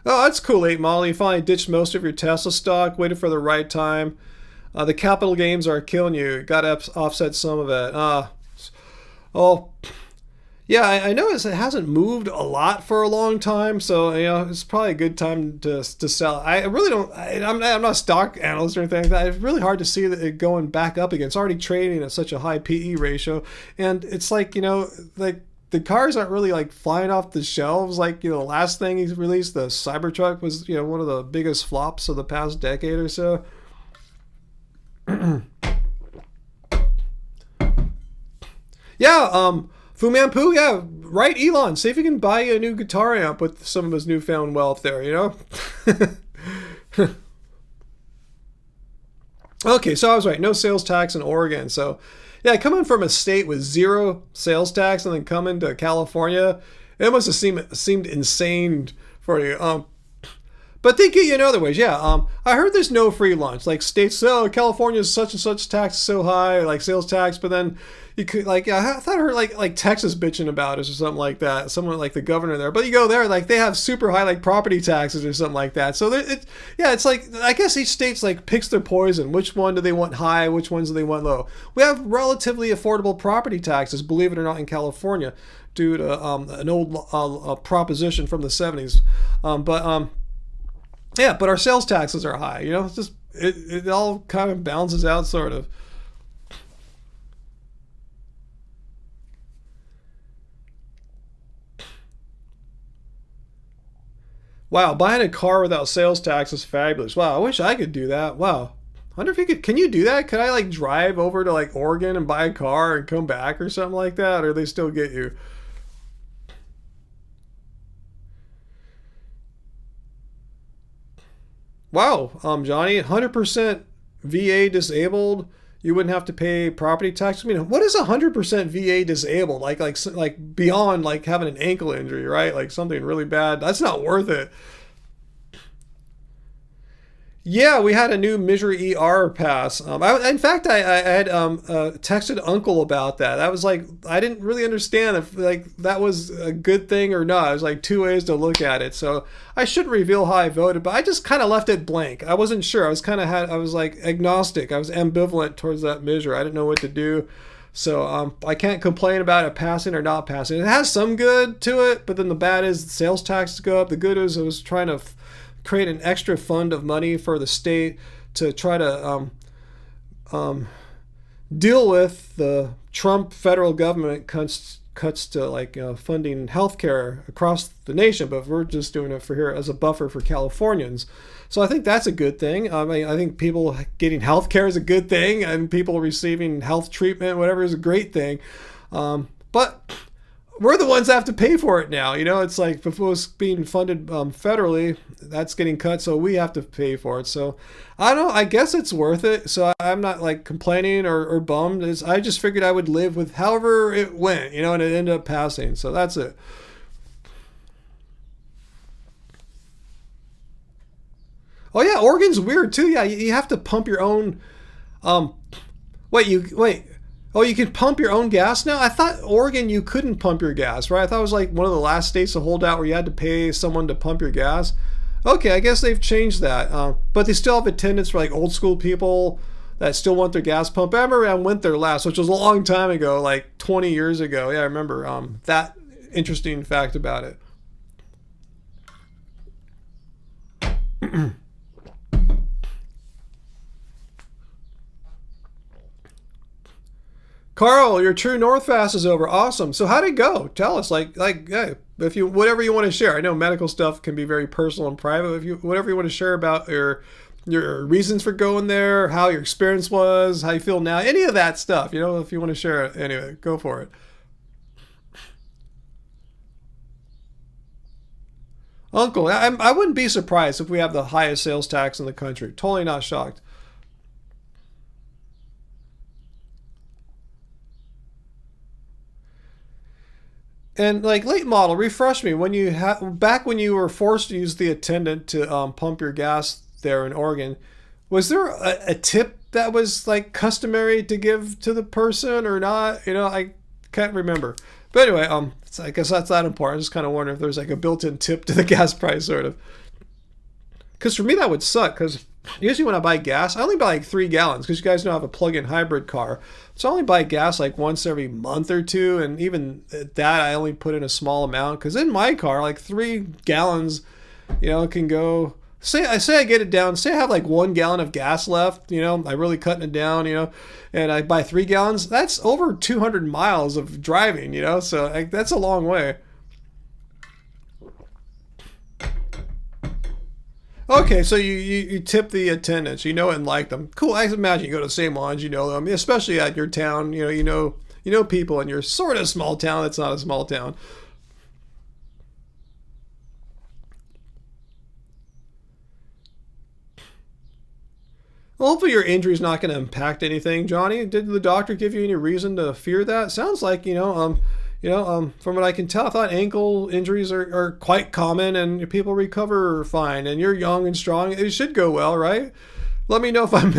Oh, that's cool, 8 Molly. You finally ditched most of your Tesla stock, waited for the right time. The capital gains are killing you. Got to offset some of it. Oh, yeah, I noticed it hasn't moved a lot for a long time, so you know it's probably a good time to sell. I really don't. I'm not a stock analyst or anything like that. It's really hard to see it going back up again. It's already trading at such a high PE ratio, and it's like, you know, like the cars aren't really like flying off the shelves. Like, you know, the last thing he released, the Cybertruck, was, you know, one of the biggest flops of the past decade or so. Yeah, Fu Manpu, yeah, right, Elon. See if you can buy a new guitar amp with some of his newfound wealth there, you know? Okay, so I was right. No sales tax in Oregon. So, yeah, coming from a state with 0 sales tax and then coming to California, it must have seemed insane for you. But they get you in other ways, yeah. I heard there's no free lunch. Like states, oh, California's such and such tax is so high, like sales tax, but then you could, like, I thought I heard like Texas bitching about us or something like that. Someone like the governor there, but you go there, like they have super high like property taxes or something like that. So it's like, I guess each state's like picks their poison. Which one do they want high? Which ones do they want low? We have relatively affordable property taxes, believe it or not, in California, due to an old proposition from the 70s. Yeah, but our sales taxes are high. You know, it's just it all kind of balances out, sort of. Wow, buying a car without sales tax is fabulous. Wow, I wish I could do that. Wow. I wonder if you could. Can you do that? Could I like drive over to like Oregon and buy a car and come back or something like that? Or they still get you? Wow, Johnny, 100% VA disabled. You wouldn't have to pay property tax. I mean, what is 100% VA disabled? Like beyond like having an ankle injury, right? Like something really bad. That's not worth it. Yeah, we had a new Misery ER pass. In fact, I had texted Uncle about that. I was like, I didn't really understand if like that was a good thing or not. It was like 2 ways to look at it. So I should reveal how I voted, but I just kind of left it blank. I wasn't sure. I was like agnostic. I was ambivalent towards that measure. I didn't know what to do. So I can't complain about it passing or not passing. It has some good to it, but then the bad is the sales taxes go up. The good is I was trying to create an extra fund of money for the state to try to deal with the Trump federal government cuts to like funding healthcare across the nation, but we're just doing it for here as a buffer for Californians. So I think that's a good thing. I mean, I think people getting healthcare is a good thing, and people receiving health treatment, whatever, is a great thing. But we're the ones that have to pay for it now. It's like if it was being funded federally, that's getting cut, so we have to pay for it. So I don't know. I guess it's worth it. So I'm not like complaining or bummed. I just figured I would live with however it went, and it ended up passing. So that's it. Oh yeah, Oregon's weird too. Yeah, you have to pump your own. Wait. Oh, you can pump your own gas now? I thought Oregon you couldn't pump your gas, right? I thought it was like one of the last states to hold out where you had to pay someone to pump your gas. Okay, I guess they've changed that. But they still have attendance for like old school people that still want their gas pumped. I remember I went there last, which was a long time ago, like 20 years ago. Yeah, I remember that interesting fact about it. Carl, your True North fast is over. Awesome. So how'd it go? Tell us. Hey, if you whatever you want to share. I know medical stuff can be very personal and private. If you whatever you want to share about your reasons for going there, how your experience was, how you feel now, any of that stuff. If you want to share it, anyway, go for it. Uncle, I wouldn't be surprised if we have the highest sales tax in the country. Totally not shocked. And like late model, refresh me when back when you were forced to use the attendant to pump your gas there in Oregon, was there a tip that was like customary to give to the person or not? I can't remember. But anyway, I guess that's that important. I just kind of wonder if there's like a built-in tip to the gas price, sort of. Because for me that would suck. Because usually when I buy gas, I only buy like 3 gallons. Because you guys know I have a plug-in hybrid car, so I only buy gas like once every month or two, and even at that I only put in a small amount. Because in my car, like 3 gallons, can go. Say I get it down. Say I have like 1 gallon of gas left. I'm really cutting it down. And I buy 3 gallons. That's over 200 miles of driving. So that's a long way. Okay, so you tip the attendants, and like them. Cool. I imagine you go to the same ones, them, especially at your town. You know people in your sort of small town. That's not a small town. Well, hopefully your injury's not going to impact anything, Johnny. Did the doctor give you any reason to fear that? Sounds like from what I can tell, I thought ankle injuries are quite common and people recover fine. And you're young and strong. It should go well, right? Let me know if I'm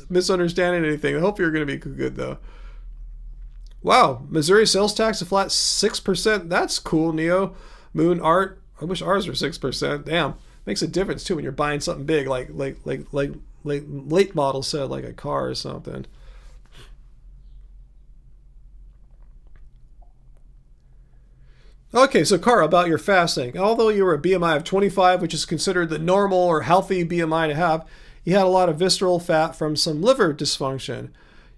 misunderstanding anything. I hope you're going to be good, though. Wow, Missouri sales tax a flat 6%. That's cool, Neo. Moon Art. I wish ours were 6%. Damn, makes a difference too when you're buying something big, like late model said, like a car or something. Okay, so Cara, about your fasting. Although you were a BMI of 25, which is considered the normal or healthy BMI to have, you had a lot of visceral fat from some liver dysfunction.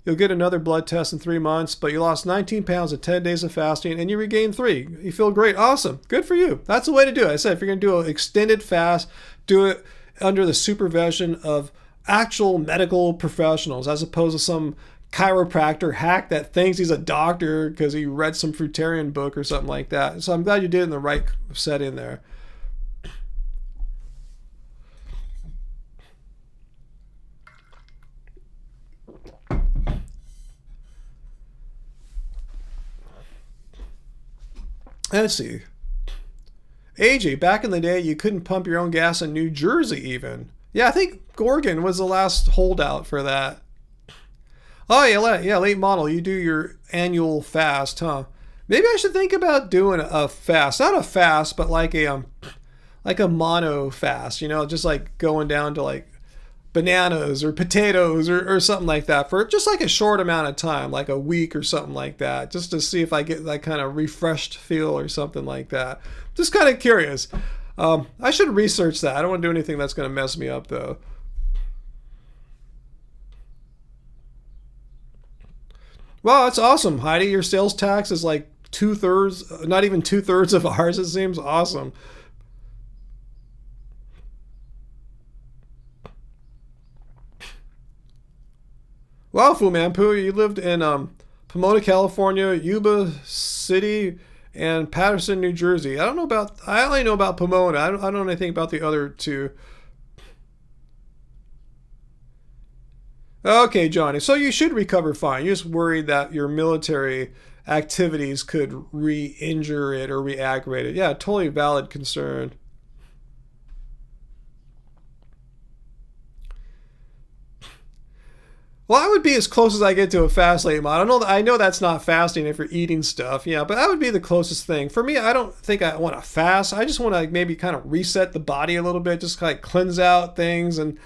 You'll get another blood test in 3 months, but you lost 19 pounds in 10 days of fasting and you regained 3. You feel great. Awesome. Good for you. That's the way to do it. I said, if you're going to do an extended fast, do it under the supervision of actual medical professionals as opposed to some chiropractor hack that thinks he's a doctor because he read some fruitarian book or something like that. So I'm glad you did it in the right setting there. Let's see. AJ, back in the day, you couldn't pump your own gas in New Jersey even. Yeah, I think Oregon was the last holdout for that. Oh, yeah, late model. You do your annual fast, huh? Maybe I should think about doing a fast. Not a fast, but like a mono fast, just like going down to like bananas or potatoes or something like that for just like a short amount of time, like a week or something like that, just to see if I get that kind of refreshed feel or something like that. Just kind of curious. I should research that. I don't want to do anything that's going to mess me up, though. Wow, that's awesome, Heidi. Your sales tax is like 2/3, not even 2/3 of ours. It seems awesome. Wow, Fu Manpu, you lived in Pomona, California, Yuba City, and Patterson, New Jersey. I only know about Pomona. I don't know anything about the other two. Okay, Johnny. So you should recover fine. You're just worried that your military activities could re-injure it or re-aggravate it. Yeah, totally valid concern. Well, I would be as close as I get to a fast late model. I know that's not fasting if you're eating stuff, yeah, but that would be the closest thing. For me, I don't think I want to fast. I just want to maybe kind of reset the body a little bit, just kind of cleanse out things. And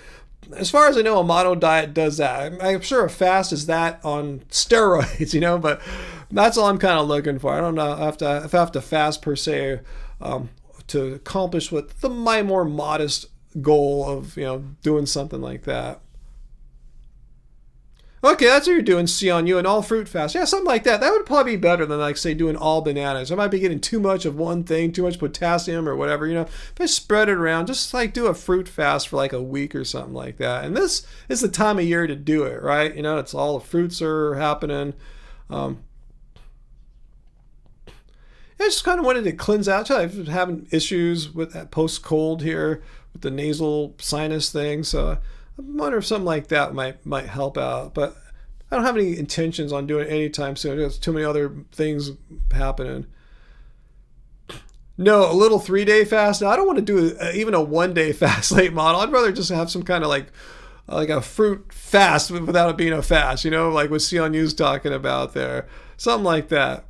as far as I know, a mono diet does that. I'm sure a fast is that on steroids, but that's all I'm kind of looking for. I don't know if I have to fast per se to accomplish my more modest goal of doing something like that. Okay, that's what you're doing, see on you, an all fruit fast. Yeah, something like that. That would probably be better than, like, say, doing all bananas. I might be getting too much of one thing, too much potassium or whatever, If I spread it around, just like do a fruit fast for like a week or something like that. And this is the time of year to do it, right? It's all the fruits are happening. I just kind of wanted to cleanse out. I've been having issues with that post-cold here with the nasal sinus thing, so I wonder if something like that might help out, but I don't have any intentions on doing it anytime soon. There's too many other things happening. No, a little 3-day fast. No, I don't want to do even a 1-day fast late model. I'd rather just have some kind of like a fruit fast without it being a fast, like what Sion Yu's talking about there. Something like that.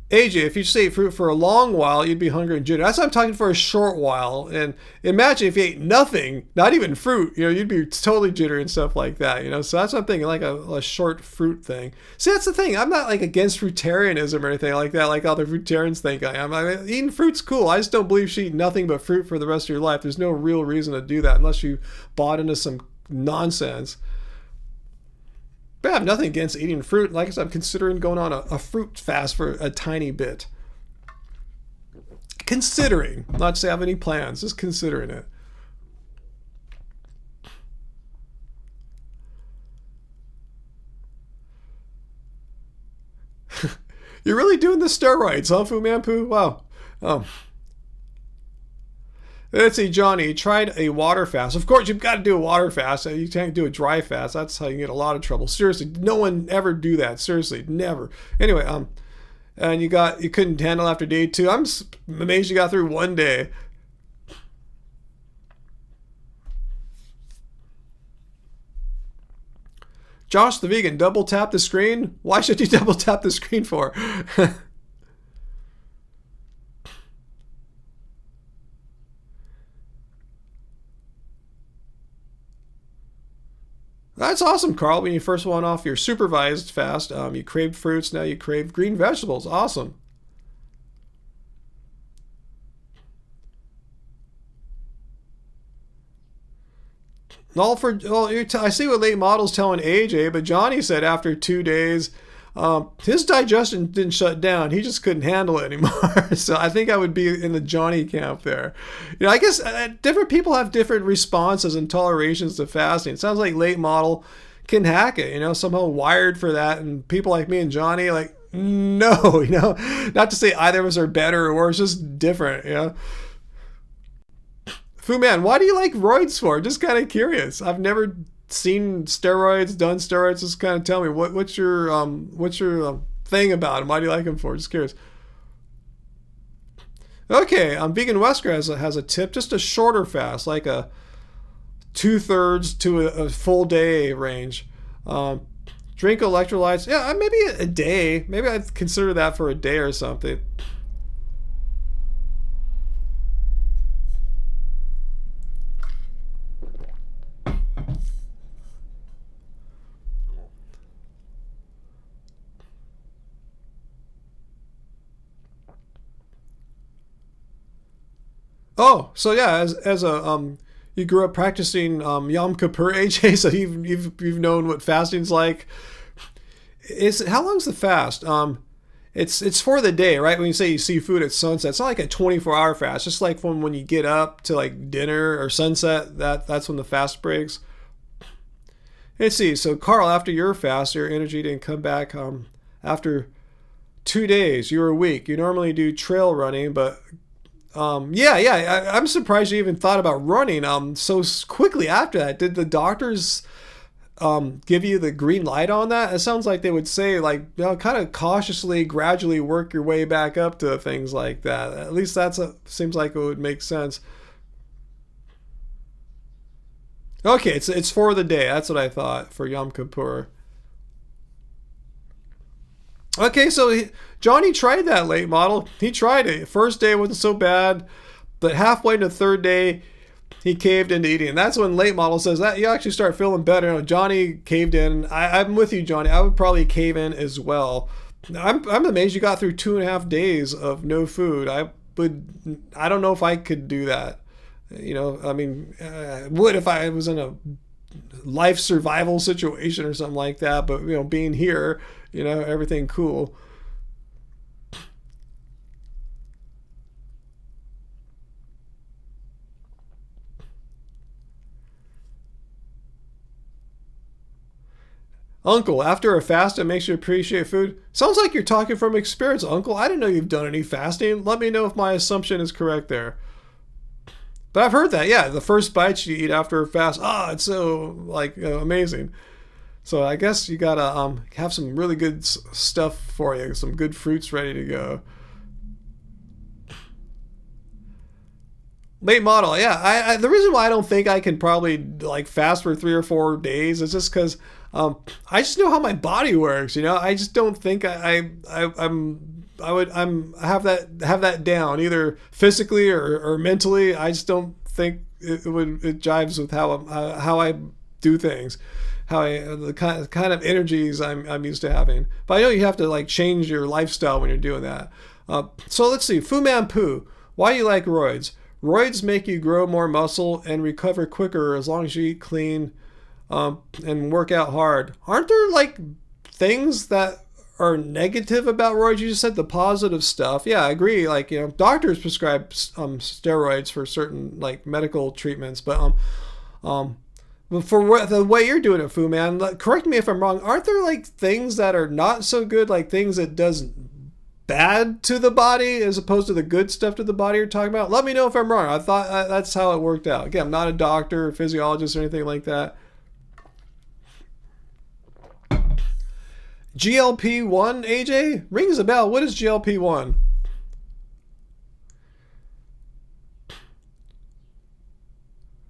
AJ, if you just ate fruit for a long while, you'd be hungry and jittery. That's what I'm talking for a short while. And imagine if you ate nothing, not even fruit, you'd be totally jittery and stuff like that, So that's what I'm thinking, like a short fruit thing. See, that's the thing. I'm not like against fruitarianism or anything like that, like other fruitarians think I am. I mean, eating fruit's cool. I just don't believe you should eat nothing but fruit for the rest of your life. There's no real reason to do that unless you bought into some nonsense. But I have nothing against eating fruit. Like I said, I'm considering going on a fruit fast for a tiny bit. Considering. Not to say I have any plans, just considering it. You're really doing the steroids, huh, Fu Manpu? Wow. Let's see, Johnny, you tried a water fast. Of course, you've got to do a water fast. You can't do a dry fast. That's how you get a lot of trouble. Seriously, no one ever do that. Seriously, never. Anyway, and you couldn't handle after day 2. I'm amazed you got through 1 day. Josh the vegan, double tap the screen? Why should you double tap the screen for? That's awesome, Carl. When you first went off your supervised fast, you craved fruits, now you crave green vegetables. Awesome. I see what late model's telling AJ, but Johnny said after 2 days, his digestion didn't shut down. He just couldn't handle it anymore. So I think I would be in the Johnny camp there. I guess different people have different responses and tolerations to fasting. It sounds like late model can hack it, somehow wired for that. And people like me and Johnny, like, no, not to say either of us are better or worse, just different, Fu Man, why do you like roids for? Just kind of curious. I've never seen steroids, done steroids. Just kind of tell me what's your thing about them? Why do you like them for? Just curious. Okay, Vegan Wesker has a tip, just a shorter fast, like a 2/3 to a full day range. Drink electrolytes. Yeah, maybe a day. Maybe I'd consider that for a day or something. Oh, so yeah, as a you grew up practicing Yom Kippur, AJ, so you've known what fasting's like. How long's the fast? it's for the day, right? When you say you see food at sunset, it's not like a 24-hour fast. Just like when you get up to like dinner or sunset, that's when the fast breaks. Let's see. So Carl, after your fast, your energy didn't come back after 2 days. You were weak. You normally do trail running, but I'm surprised you even thought about running so quickly after that. Did the doctors give you the green light on that? It sounds like they would say, like, kind of cautiously, gradually work your way back up to things like that. At least seems like it would make sense. Okay, it's for the day. That's what I thought for Yom Kippur. Okay, so Johnny tried that late model. He tried it. First day wasn't so bad, but halfway to the third day, he caved into eating. And that's when late model says that you actually start feeling better. Johnny caved in. I'm with you, Johnny. I would probably cave in as well. I'm amazed you got through 2.5 days of no food. I don't know if I could do that. I mean, I would if I was in a life survival situation or something like that. But being here, everything cool. Uncle, after a fast, it makes you appreciate food. Sounds like you're talking from experience, Uncle. I didn't know you've done any fasting. Let me know if my assumption is correct there. But I've heard that, yeah, the first bites you eat after a fast, it's so amazing. So I guess you gotta have some really good stuff for you, some good fruits ready to go. Late model, yeah. The reason why I don't think I can probably fast for 3 or 4 days is just because I just know how my body works. I just don't think I have that down either physically or mentally. I just don't think it jives with how I do things, the kind of energies I'm used to having. But I know you have to change your lifestyle when you're doing that. So let's see, Fu Man Poo, why you like roids? Roids make you grow more muscle and recover quicker as long as you eat clean and work out hard. Aren't there things that are negative about roids? You just said the positive stuff. Yeah, I agree. Doctors prescribe steroids for certain medical treatments, but for the way you're doing it, Fu Man, correct me if I'm wrong. Aren't there things that are not so good, things that does bad to the body as opposed to the good stuff to the body you're talking about? Let me know if I'm wrong. I thought that's how it worked out. Again, I'm not a doctor or physiologist or anything like that. GLP-1, AJ? Rings a bell. What is GLP-1?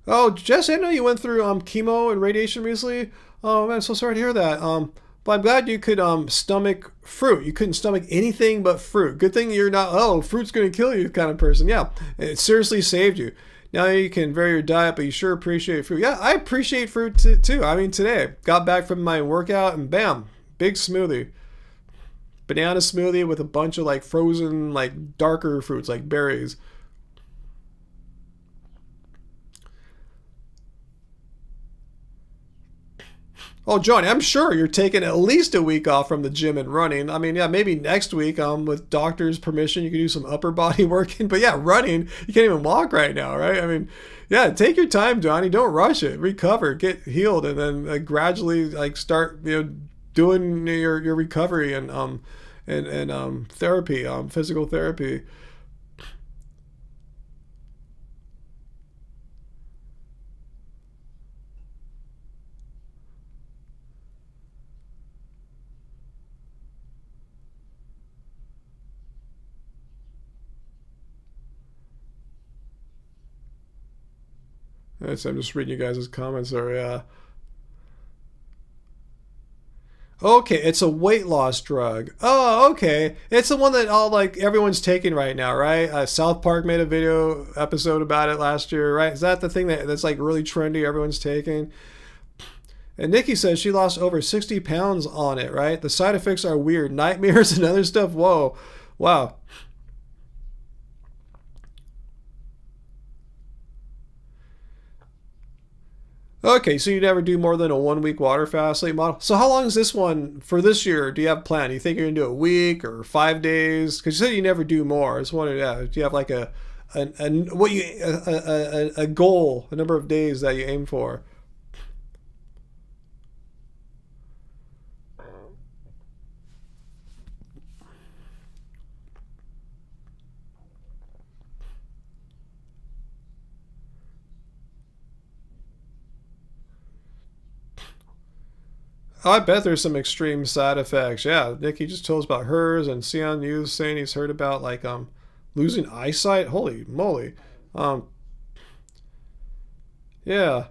Oh, Jess, I know you went through chemo and radiation recently. Oh, man, I'm so sorry to hear that. But I'm glad you could stomach fruit. You couldn't stomach anything but fruit. Good thing you're not, fruit's going to kill you kind of person. Yeah, it seriously saved you. Now you can vary your diet, but you sure appreciate fruit. Yeah, I appreciate fruit too. I mean, today, got back from my workout and bam, big smoothie. Banana smoothie with a bunch of frozen, darker fruits like berries. Oh, Johnny, I'm sure you're taking at least a week off from the gym and running. I mean, yeah, maybe next week, with doctor's permission, you can do some upper body working. But yeah, running, you can't even walk right now, right? I mean, yeah, take your time, Johnny. Don't rush it. Recover, get healed, and then gradually start doing your recovery and therapy, physical therapy. So I'm just reading you guys' comments there. Yeah. Okay, it's a weight loss drug. Oh, okay. It's the one that everyone's taking right now, right? South Park made a video episode about it last year, right? Is that the thing that's really trendy? Everyone's taking. And Nikki says she lost over 60 pounds on it, right? The side effects are weird, nightmares and other stuff. Whoa, wow. Okay, so you never do more than a 1 week water fast late model. So how long is this one for this year? Do you have planned? Do you think you're gonna do a week or 5 days? Because you said you never do more. I just wondering, yeah, do you have like a goal, a number of days that you aim for? I bet there's some extreme side effects. Yeah, Nikki just told us about hers, and Sion News saying he's heard about like losing eyesight. Holy moly! Um, yeah.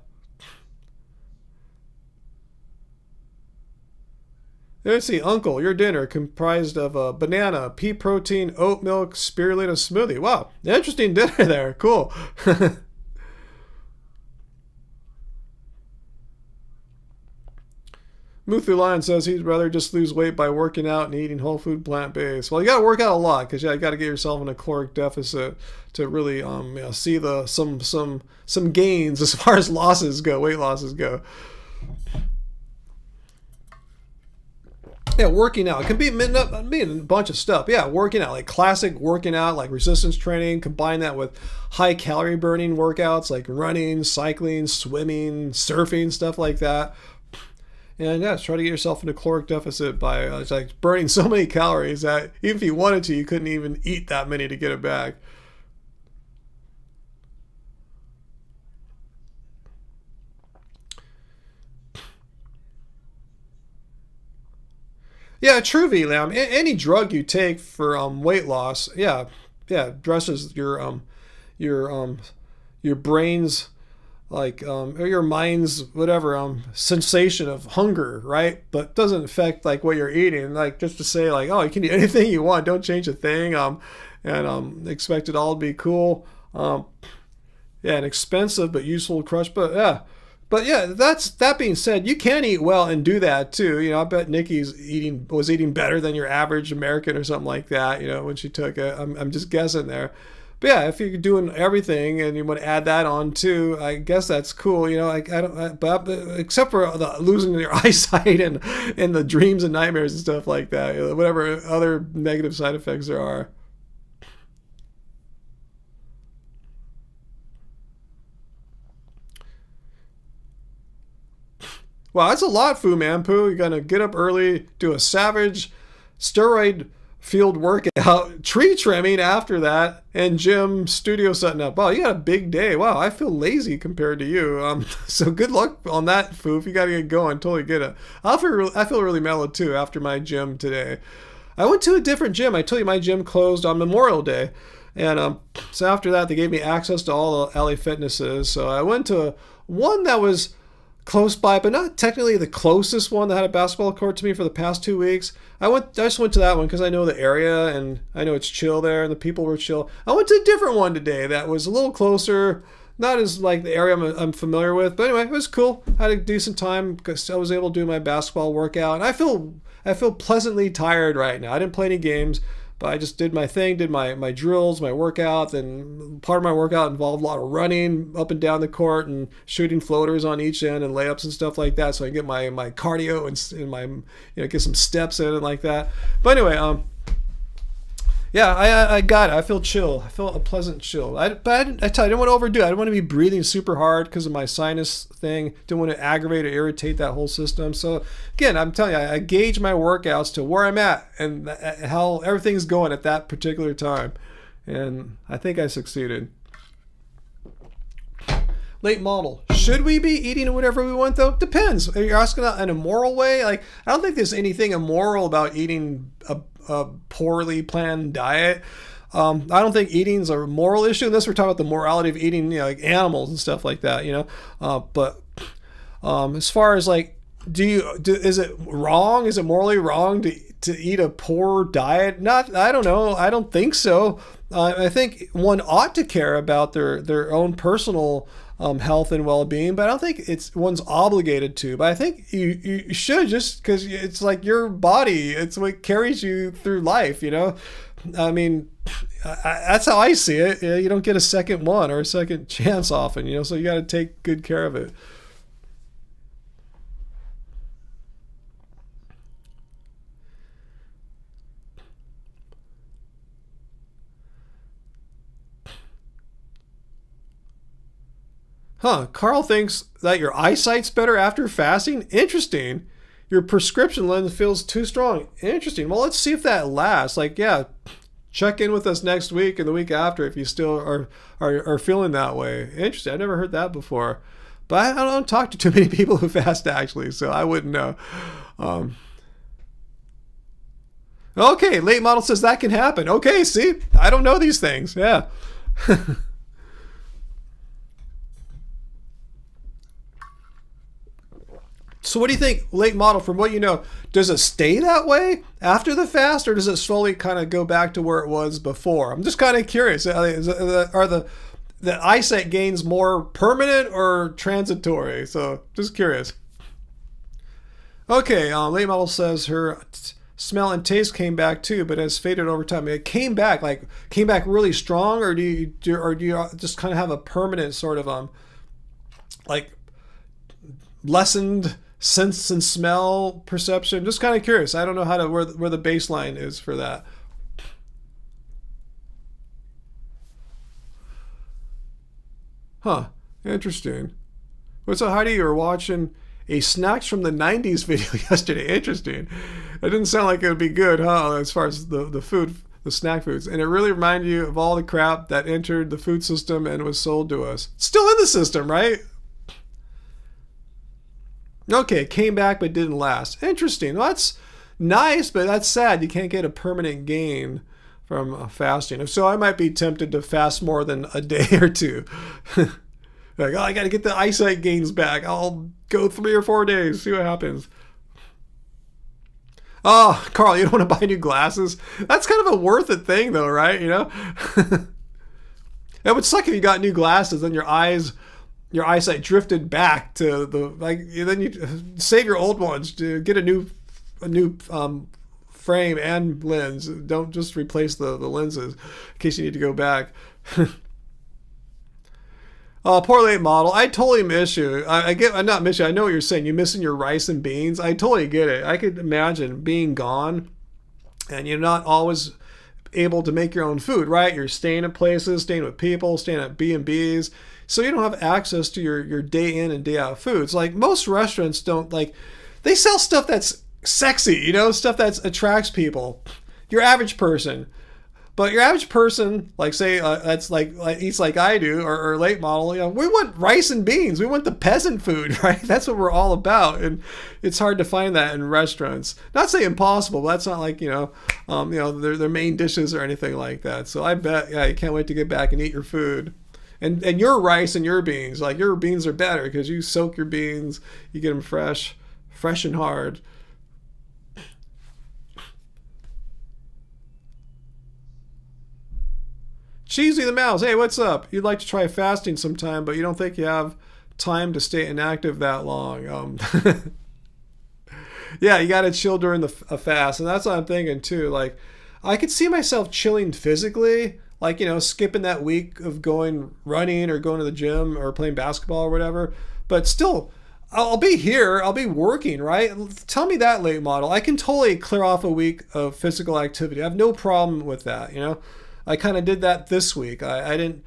Let's see, Uncle, your dinner comprised of a banana, pea protein, oat milk, spirulina smoothie. Wow, interesting dinner there. Cool. Muthu Lion says he'd rather just lose weight by working out and eating whole food plant based. Well, you got to work out a lot because yeah, you got to get yourself in a caloric deficit to really see the some gains as far as losses go, weight losses go. Yeah, working out. It can be a bunch of stuff. Yeah, working out, like classic working out, like resistance training. Combine that with high calorie burning workouts like running, cycling, swimming, surfing, stuff like that. And yeah, try to get yourself in a caloric deficit by like burning so many calories that even if you wanted to, you couldn't even eat that many to get it back. Yeah, true, VLAM. Any drug you take for weight loss, yeah, addresses your your brain's like or your mind's whatever sensation of hunger, right? But doesn't affect like what you're eating. Like just to say like, oh, you can eat anything you want, don't change a thing, and expect it all to be cool. Yeah, and expensive but useful to crush. But yeah, that being said, you can eat well and do that too. You know, I bet Nikki's eating better than your average American or something like that. You know, when she took it, I'm just guessing there. But yeah, if you're doing everything and you want to add that on too, I guess that's cool. You know, like I don't, but except for the losing your eyesight and the dreams and nightmares and stuff like that, you know, whatever other negative side effects there are. Wow, that's a lot, Fu Manpu. You're gonna get up early, do a savage steroid field workout, tree trimming after that, and gym studio setting up. Wow, you got a big day. Wow, I feel lazy compared to you. So good luck on that, Fu. If you got to get going, totally get it. I feel really mellow too after my gym today. I went to a different gym. I told you my gym closed on Memorial Day. And so after that, they gave me access to all the LA Fitnesses. So I went to one that was close by, but not technically the closest one that had a basketball court to me for the past 2 weeks. I just went to that one because I know the area and I know it's chill there and the people were chill. I went to a different one today that was a little closer, not as like the area I'm familiar with, but anyway, it was cool. I had a decent time because I was able to do my basketball workout, and I feel pleasantly tired right now. I didn't play any games, but I just did my thing, did my drills, my workout. And part of my workout involved a lot of running up and down the court and shooting floaters on each end and layups and stuff like that, so I can get my cardio and my get some steps in and like that. But anyway, yeah, I got it. I feel chill. I feel a pleasant chill. I tell you, I didn't want to overdo it. I didn't want to be breathing super hard because of my sinus thing. Didn't want to aggravate or irritate that whole system. So again, I'm telling you, I gauge my workouts to where I'm at and how everything's going at that particular time. And I think I succeeded. Late model. Should we be eating whatever we want though? Depends. Are you asking that in a moral way? Like, I don't think there's anything immoral about eating a poorly planned diet. I don't think eating's a moral issue unless we're talking about the morality of eating, like animals and stuff like that, But as far as like, is it wrong? Is it morally wrong to eat a poor diet? Not, I don't know. I don't think so. I think one ought to care about their own personal health and well-being, but I don't think it's one's obligated to. But I think you should, just because it's like your body, it's what carries you through life. I mean, that's how I see it. You don't get a second one or a second chance often, so you got to take good care of it. Huh, Carl thinks that your eyesight's better after fasting? Interesting. Your prescription lens feels too strong. Interesting. Well, let's see if that lasts. Like, yeah, check in with us next week and the week after if you still are feeling that way. Interesting. I've never heard that before. But I don't talk to too many people who fast, actually, so I wouldn't know. Okay, late model says that can happen. Okay, see? I don't know these things. Yeah. So what do you think, late model, from what you know, does it stay that way after the fast, or does it slowly kind of go back to where it was before? I'm just kind of curious. Are the eyesight gains more permanent or transitory? So just curious. Okay, late model says her smell and taste came back too, but has faded over time. It came back really strong, or do you just kind of have a permanent sort of like lessened sense and smell perception? Just kind of curious. I don't know where the baseline is for that. Huh. Interesting. What's up, Heidi? You were watching a Snacks from the 90s video yesterday. Interesting. It didn't sound like it would be good, huh, as far as the food, the snack foods. And it really reminded you of all the crap that entered the food system and was sold to us. Still in the system, right? Okay, came back but didn't last. Interesting. Well, that's nice, but that's sad. You can't get a permanent gain from fasting. So I might be tempted to fast more than a day or two. Like, oh, I got to get the eyesight gains back. I'll go 3 or 4 days, see what happens. Oh, Carl, you don't want to buy new glasses? That's kind of a worth it thing, though, right? You know? It would suck if you got new glasses and your eyesight drifted back to then you save your old ones to get a new frame and lens. Don't just replace the lenses in case you need to go back. Oh, poor late model. I totally miss you. I'm not miss you. I know what you're saying. You're missing your rice and beans. I totally get it. I could imagine being gone and you're not always able to make your own food, right? You're staying at places, staying with people, staying at B&Bs. So you don't have access to your day in and day out foods. Like most restaurants don't they sell stuff that's sexy, stuff that attracts people. Your average person. But your average person, like say, that's like eats like I do, or late model, we want rice and beans. We want the peasant food, right? That's what we're all about, and it's hard to find that in restaurants. Not saying impossible, but that's not like their main dishes or anything like that. So I bet, you can't wait to get back and eat your food, and your rice and your beans. Like your beans are better because you soak your beans, you get them fresh and hard. Cheesy the Mouse, hey, what's up? You'd like to try fasting sometime, but you don't think you have time to stay inactive that long. Yeah, you got to chill during a fast, and that's what I'm thinking too. Like, I could see myself chilling physically, like, skipping that week of going running or going to the gym or playing basketball or whatever, but still, I'll be here, I'll be working, right? Tell me that, late model. I can totally clear off a week of physical activity. I have no problem with that, I kind of did that this week. I didn't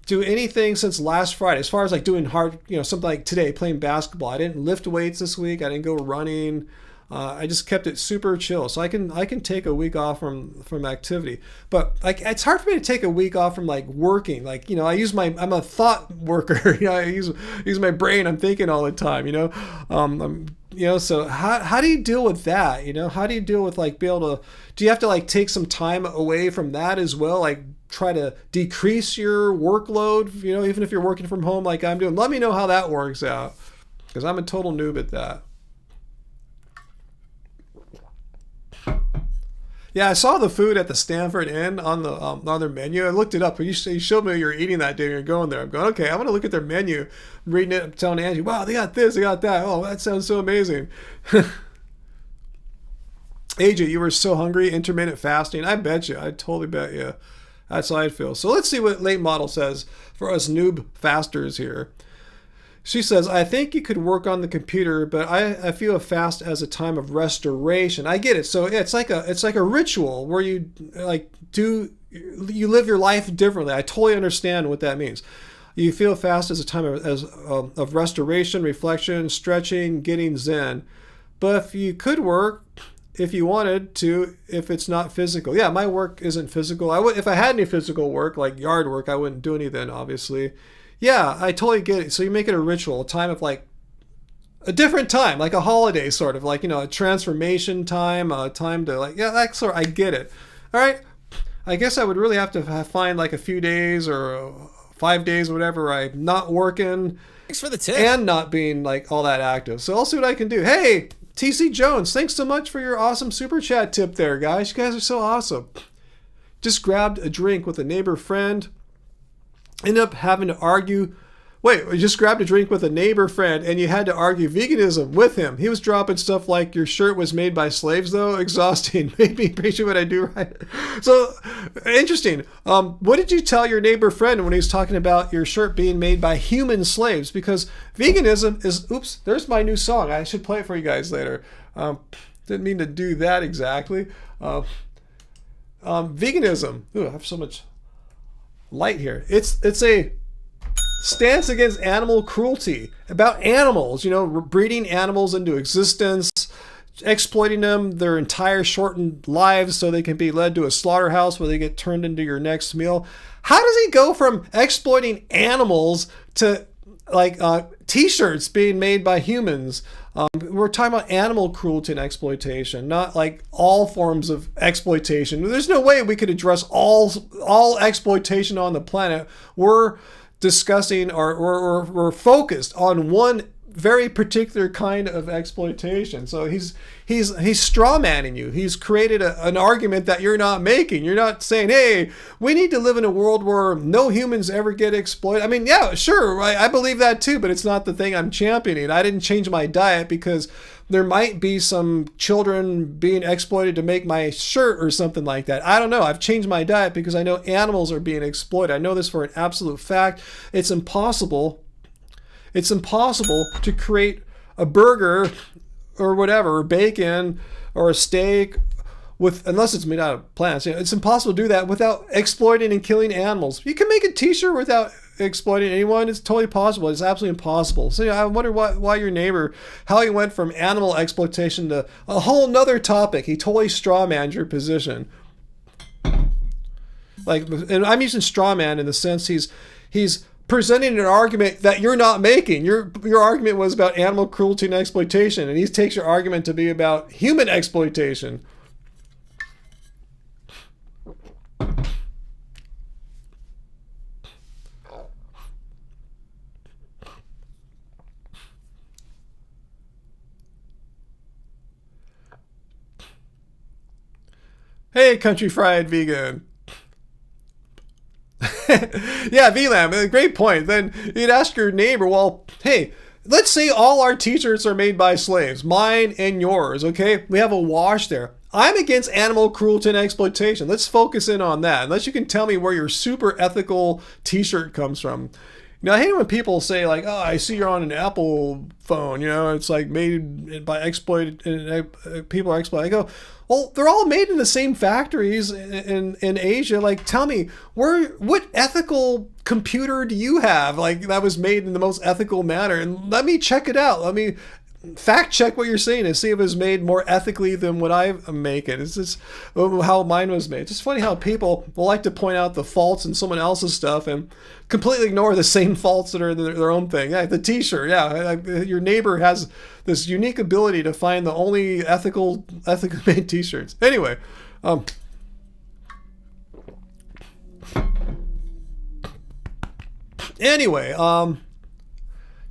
do anything since last Friday. As far as like doing hard, something like today, playing basketball. I didn't lift weights this week. I didn't go running. I just kept it super chill. So I can take a week off from activity. But like it's hard for me to take a week off from like working. Like I'm a thought worker. I use my brain. I'm thinking all the time. So how do you deal with that? How do you deal with like be able to? Do you have to like take some time away from that as well? Like try to decrease your workload. Even if you're working from home like I'm doing. Let me know how that works out because I'm a total noob at that. Yeah, I saw the food at the Stanford Inn on their menu. I looked it up. You showed me you were eating that day when you're going there. I'm going, okay, I'm going to look at their menu. I'm reading it. I'm telling Angie, wow, they got this, they got that. Oh, that sounds so amazing. AJ, you were so hungry, intermittent fasting. I bet you. I totally bet you. That's how I feel. So let's see what late model says for us noob fasters here. She says, I think you could work on the computer, but I feel a fast as a time of restoration. I get it. So it's like a ritual where you live your life differently. I totally understand what that means. You feel fast as a time of restoration, reflection, stretching, getting zen. But if you could work, if you wanted to, if it's not physical. Yeah, my work isn't physical. If I had any physical work, like yard work, I wouldn't do any then, obviously. Yeah, I totally get it. So you make it a ritual, a time of like a different time, like a holiday sort of, like, a transformation time, a time to like, yeah, that sort. I get it. All right. I guess I would really have to find like a few days or 5 days or whatever I'm not working. Thanks for the tip. And not being like all that active. So I'll see what I can do. Hey, TC Jones, thanks so much for your awesome super chat tip there, guys. You guys are so awesome. Just grabbed a drink with a neighbor friend. Ended up having to argue. Wait, you just grabbed a drink with a neighbor friend and you had to argue veganism with him. He was dropping stuff like your shirt was made by slaves, though. Exhausting. Made me appreciate what I do right. So, interesting. What did you tell your neighbor friend when he was talking about your shirt being made by human slaves? Because veganism is... Oops, there's my new song. I should play it for you guys later. Didn't mean to do that exactly. Veganism. Ooh, I have so much light here. It's a stance against animal cruelty, about animals, breeding animals into existence, exploiting them their entire shortened lives so they can be led to a slaughterhouse where they get turned into your next meal. How does he go from exploiting animals to like t-shirts being made by humans? We're talking about animal cruelty and exploitation, not like all forms of exploitation. There's no way we could address all exploitation on the planet. We're discussing or we're focused on one very particular kind of exploitation. So he's strawmanning you. He's created an argument that you're not making. You're not saying, hey, we need to live in a world where no humans ever get exploited. I mean, yeah, sure, I believe that too, but it's not the thing I'm championing. I didn't change my diet because there might be some children being exploited to make my shirt or something like that. I don't know. I've changed my diet because I know animals are being exploited. I know this for an absolute fact. It's impossible to create a burger or whatever, or bacon or a steak unless it's made out of plants. It's impossible to do that without exploiting and killing animals. You can make a t-shirt without exploiting anyone. It's totally possible. It's absolutely impossible. So I wonder why your neighbor, how he went from animal exploitation to a whole nother topic. He totally strawmanned your position. And I'm using strawman in the sense he's presenting an argument that you're not making. Your argument was about animal cruelty and exploitation, and he takes your argument to be about human exploitation. Hey, country fried vegan. Yeah, VLAM, great point. Then you'd ask your neighbor, well, hey, let's say all our t-shirts are made by slaves, mine and yours, okay? We have a wash there. I'm against animal cruelty and exploitation. Let's focus in on that. Unless you can tell me where your super ethical t-shirt comes from. Now, I hate when people say, like, oh, I see you're on an Apple phone, it's like made by people are exploited. I go, well, they're all made in the same factories in Asia. Like, tell me, what ethical computer do you have, like, that was made in the most ethical manner? And let me check it out. Let me fact check what you're saying and see if it was made more ethically than what I make it. It's just how mine was made. It's just funny how people will like to point out the faults in someone else's stuff and completely ignore the same faults that are their own thing. Yeah, the t-shirt. Yeah, your neighbor has this unique ability to find the only ethically made t-shirts. Anyway,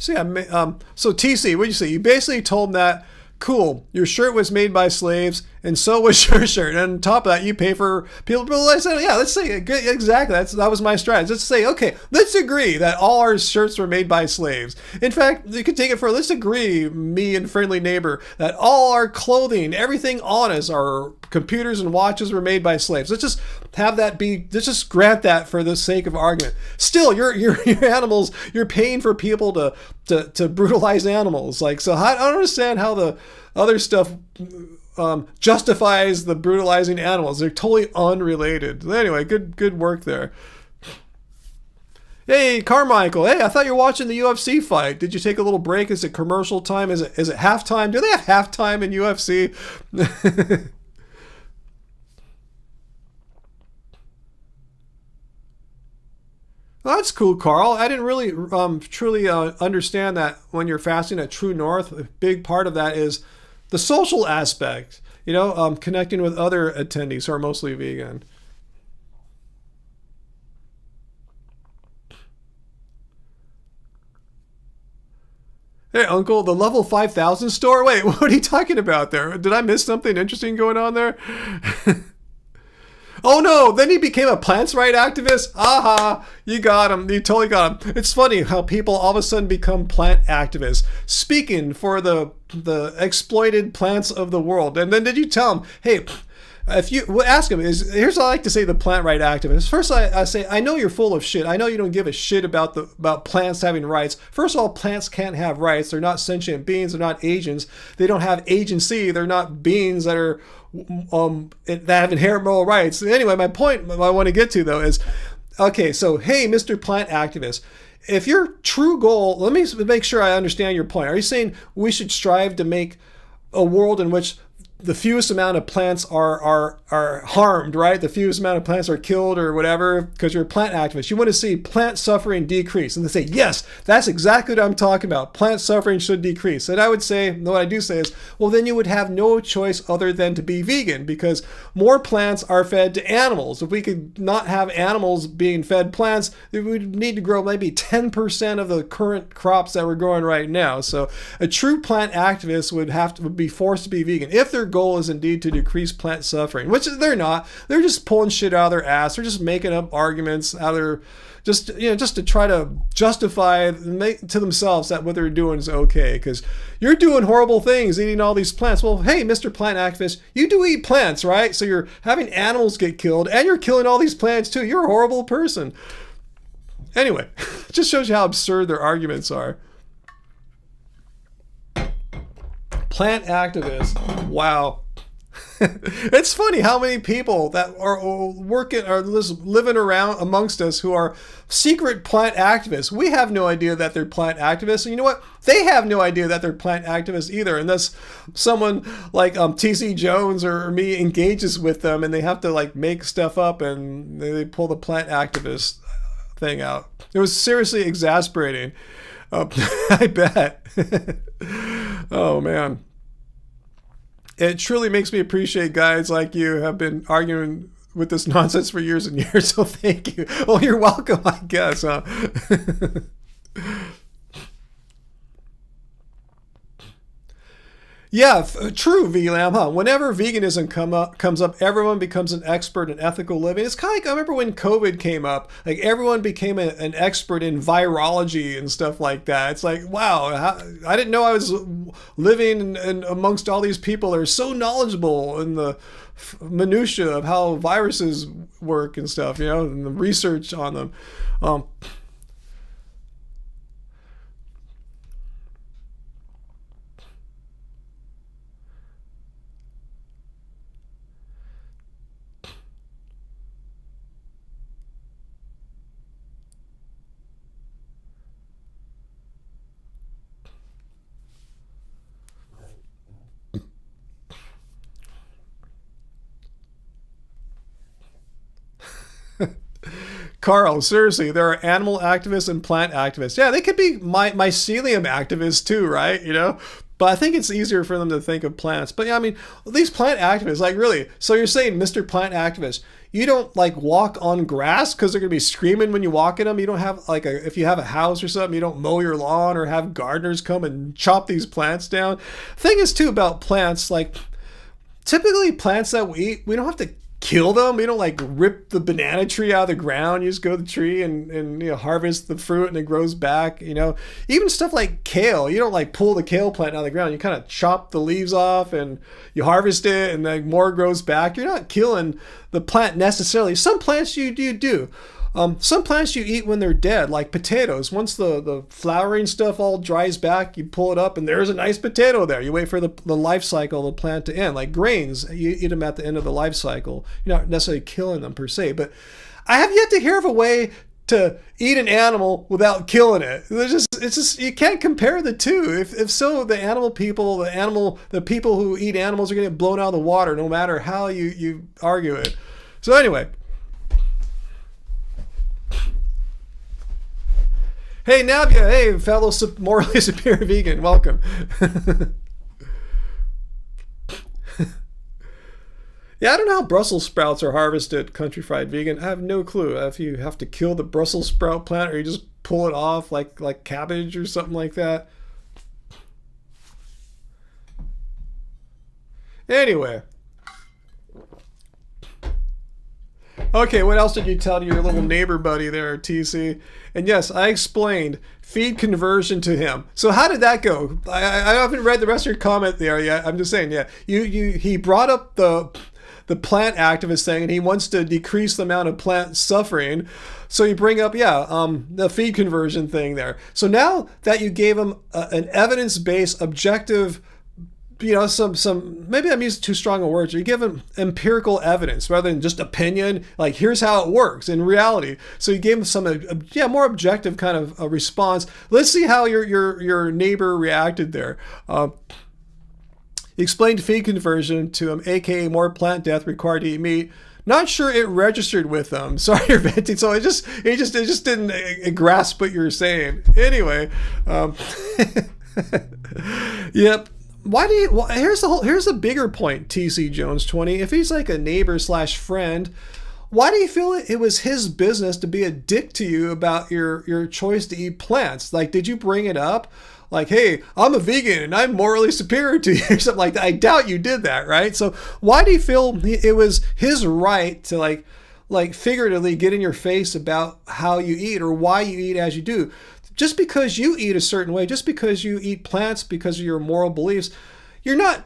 so yeah, so TC, what'd you say? You basically told him that, cool, your shirt was made by slaves, and so was your shirt. And on top of that, you pay for people. I said, yeah, let's say exactly. That was my strategy. Let's say, okay, let's agree that all our shirts were made by slaves. In fact, you could take it for, let's agree, me and friendly neighbor, that all our clothing, everything on us, our computers and watches were made by slaves. Let's just have that be. Let's just grant that for the sake of argument. Still, your animals. You're paying for people to brutalize animals. Like, so I don't understand how the other stuff justifies the brutalizing animals. They're totally unrelated. Anyway, good work there. Hey, Carmichael. Hey, I thought you were watching the UFC fight. Did you take a little break? Is it commercial time? Is it halftime? Do they have halftime in UFC? Well, that's cool, Carl. I didn't really truly understand that when you're fasting at True North, a big part of that is the social aspect, connecting with other attendees who are mostly vegan. Hey, Uncle, the level 5,000 store? Wait, what are you talking about there? Did I miss something interesting going on there? Oh no, then he became a plants' right activist? Aha, you got him. You totally got him. It's funny how people all of a sudden become plant activists, speaking for the exploited plants of the world. And then did you tell him, hey, if you ask him, here's what I like to say to the plant right activists. First, I say, I know you're full of shit. I know you don't give a shit about plants having rights. First of all, plants can't have rights. They're not sentient beings. They're not agents. They don't have agency. They're not beings that are that have inherent moral rights. Anyway, my point I want to get to though is, okay, so hey, Mr. Plant Activist, if your true goal, let me make sure I understand your point. Are you saying we should strive to make a world in which the fewest amount of plants are harmed, right? The fewest amount of plants are killed or whatever, because you're a plant activist. You want to see plant suffering decrease. And they say, yes, that's exactly what I'm talking about. Plant suffering should decrease. And I would say, what I do say is, well, then you would have no choice other than to be vegan, because more plants are fed to animals. If we could not have animals being fed plants, we would need to grow maybe 10% of the current crops that we're growing right now. So a true plant activist would be forced to be vegan if their goal is indeed to decrease plant suffering, which they're not. They're just pulling shit out of their ass. They're just making up arguments out of their, just to try to justify to themselves that what they're doing is okay, because you're doing horrible things eating all these plants. Well, hey, Mr. Plant Activist, you do eat plants, right? So you're having animals get killed and you're killing all these plants too. You're a horrible person. Anyway, it just shows you how absurd their arguments are. Plant activists. Wow. It's funny how many people that are working or living around amongst us who are secret plant activists. We have no idea that they're plant activists. And you know what? They have no idea that they're plant activists either, unless someone like TC Jones or me engages with them and they have to like make stuff up and they pull the plant activist thing out. It was seriously exasperating. I bet. Oh, man. It truly makes me appreciate guys like you have been arguing with this nonsense for years and years. So thank you. Well, you're welcome, I guess. Huh? Yeah, true, VLAM, huh? Whenever veganism comes up, everyone becomes an expert in ethical living. It's kind of like, I remember when COVID came up, like everyone became an expert in virology and stuff like that. It's like, wow, I didn't know I was living in amongst all these people that are so knowledgeable in the minutia of how viruses work and stuff, and the research on them. Carl, seriously, there are animal activists and plant activists. Yeah, they could be mycelium activists too, right? But I think it's easier for them to think of plants. But yeah, I mean, these plant activists, like really, so you're saying, Mr. Plant Activist, you don't like walk on grass because they're going to be screaming when you walk in them. You don't have like if you have a house or something, you don't mow your lawn or have gardeners come and chop these plants down. Thing is too about plants, like typically plants that we eat, we don't have to kill them. We don't like rip the banana tree out of the ground. You just go to the tree and harvest the fruit and it grows back. Even stuff like kale, you don't like pull the kale plant out of the ground. You kind of chop the leaves off and you harvest it and then more grows back. You're not killing the plant necessarily. Some plants you do. Some plants you eat when they're dead, like potatoes. Once the flowering stuff all dries back, you pull it up and there's a nice potato there. You wait for the life cycle of the plant to end. Like grains, you eat them at the end of the life cycle. You're not necessarily killing them per se, but I have yet to hear of a way to eat an animal without killing it. It's just you can't compare the two. If so, the people who eat animals are gonna get blown out of the water no matter how you argue it. So anyway. Hey Navia, hey fellow morally superior vegan, welcome. Yeah, I don't know how Brussels sprouts are harvested, country fried vegan. I have no clue. If you have to kill the Brussels sprout plant or you just pull it off like cabbage or something like that. Anyway. Okay, what else did you tell to your little neighbor buddy there, TC? And yes, I explained feed conversion to him. So how did that go? I haven't read the rest of your comment there yet. I'm just saying, yeah. He brought up the plant activist thing, and he wants to decrease the amount of plant suffering. So you bring up, the feed conversion thing there. So now that you gave him an evidence-based, objective, some maybe I'm using too strong a word. You give him empirical evidence rather than just opinion. Like, here's how it works in reality. So you gave him some, more objective kind of a response. Let's see how your neighbor reacted there. He explained feed conversion to him, aka more plant death required to eat meat. Not sure it registered with them. Sorry, you're venting. So it just didn't grasp what you were saying. Anyway, yep. Here's the bigger point, TC Jones 20. If he's like a neighbor / friend, why do you feel it was his business to be a dick to you about your choice to eat plants? Like, did you bring it up? Like, hey, I'm a vegan and I'm morally superior to you, or something like that. I doubt you did that, right? So why do you feel it was his right to like figuratively get in your face about how you eat or why you eat as you do? Just because you eat a certain way, just because you eat plants because of your moral beliefs, you're not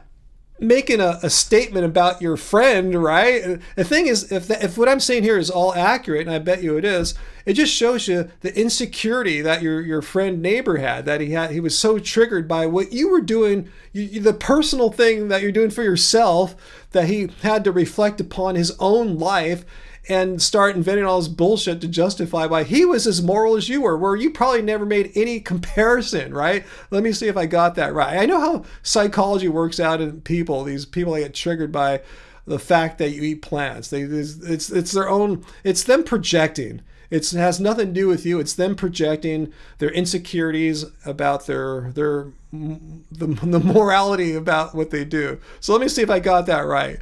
making a statement about your friend, right? The thing is, if what I'm saying here is all accurate, and I bet you it is, it just shows you the insecurity that your friend neighbor had, that he was so triggered by what you were doing, the personal thing that you're doing for yourself, that he had to reflect upon his own life and start inventing all this bullshit to justify why he was as moral as you were, where you probably never made any comparison, right? Let me see if I got that right. I know how psychology works out in people. These people that get triggered by the fact that you eat plants. It's their own, it's them projecting. It has nothing to do with you. It's them projecting their insecurities about the morality about what they do. So let me see if I got that right.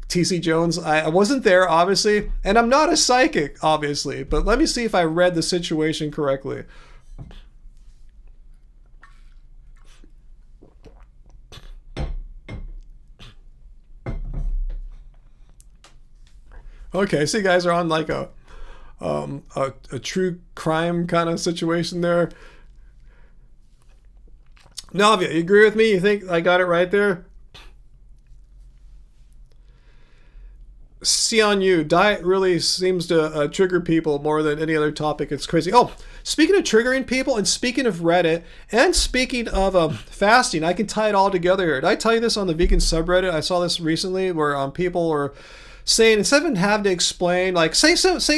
TC Jones, I wasn't there, obviously, and I'm not a psychic, obviously, but let me see if I read the situation correctly. Okay, so you guys are on like a true crime kind of situation there. Navia, you agree with me? You think I got it right there? See on you. Diet really seems to trigger people more than any other topic. It's crazy. Oh, speaking of triggering people, and speaking of Reddit, and speaking of fasting, I can tie it all together here. Did I tell you this on the vegan subreddit? I saw this recently where people were saying, instead of having to explain, like say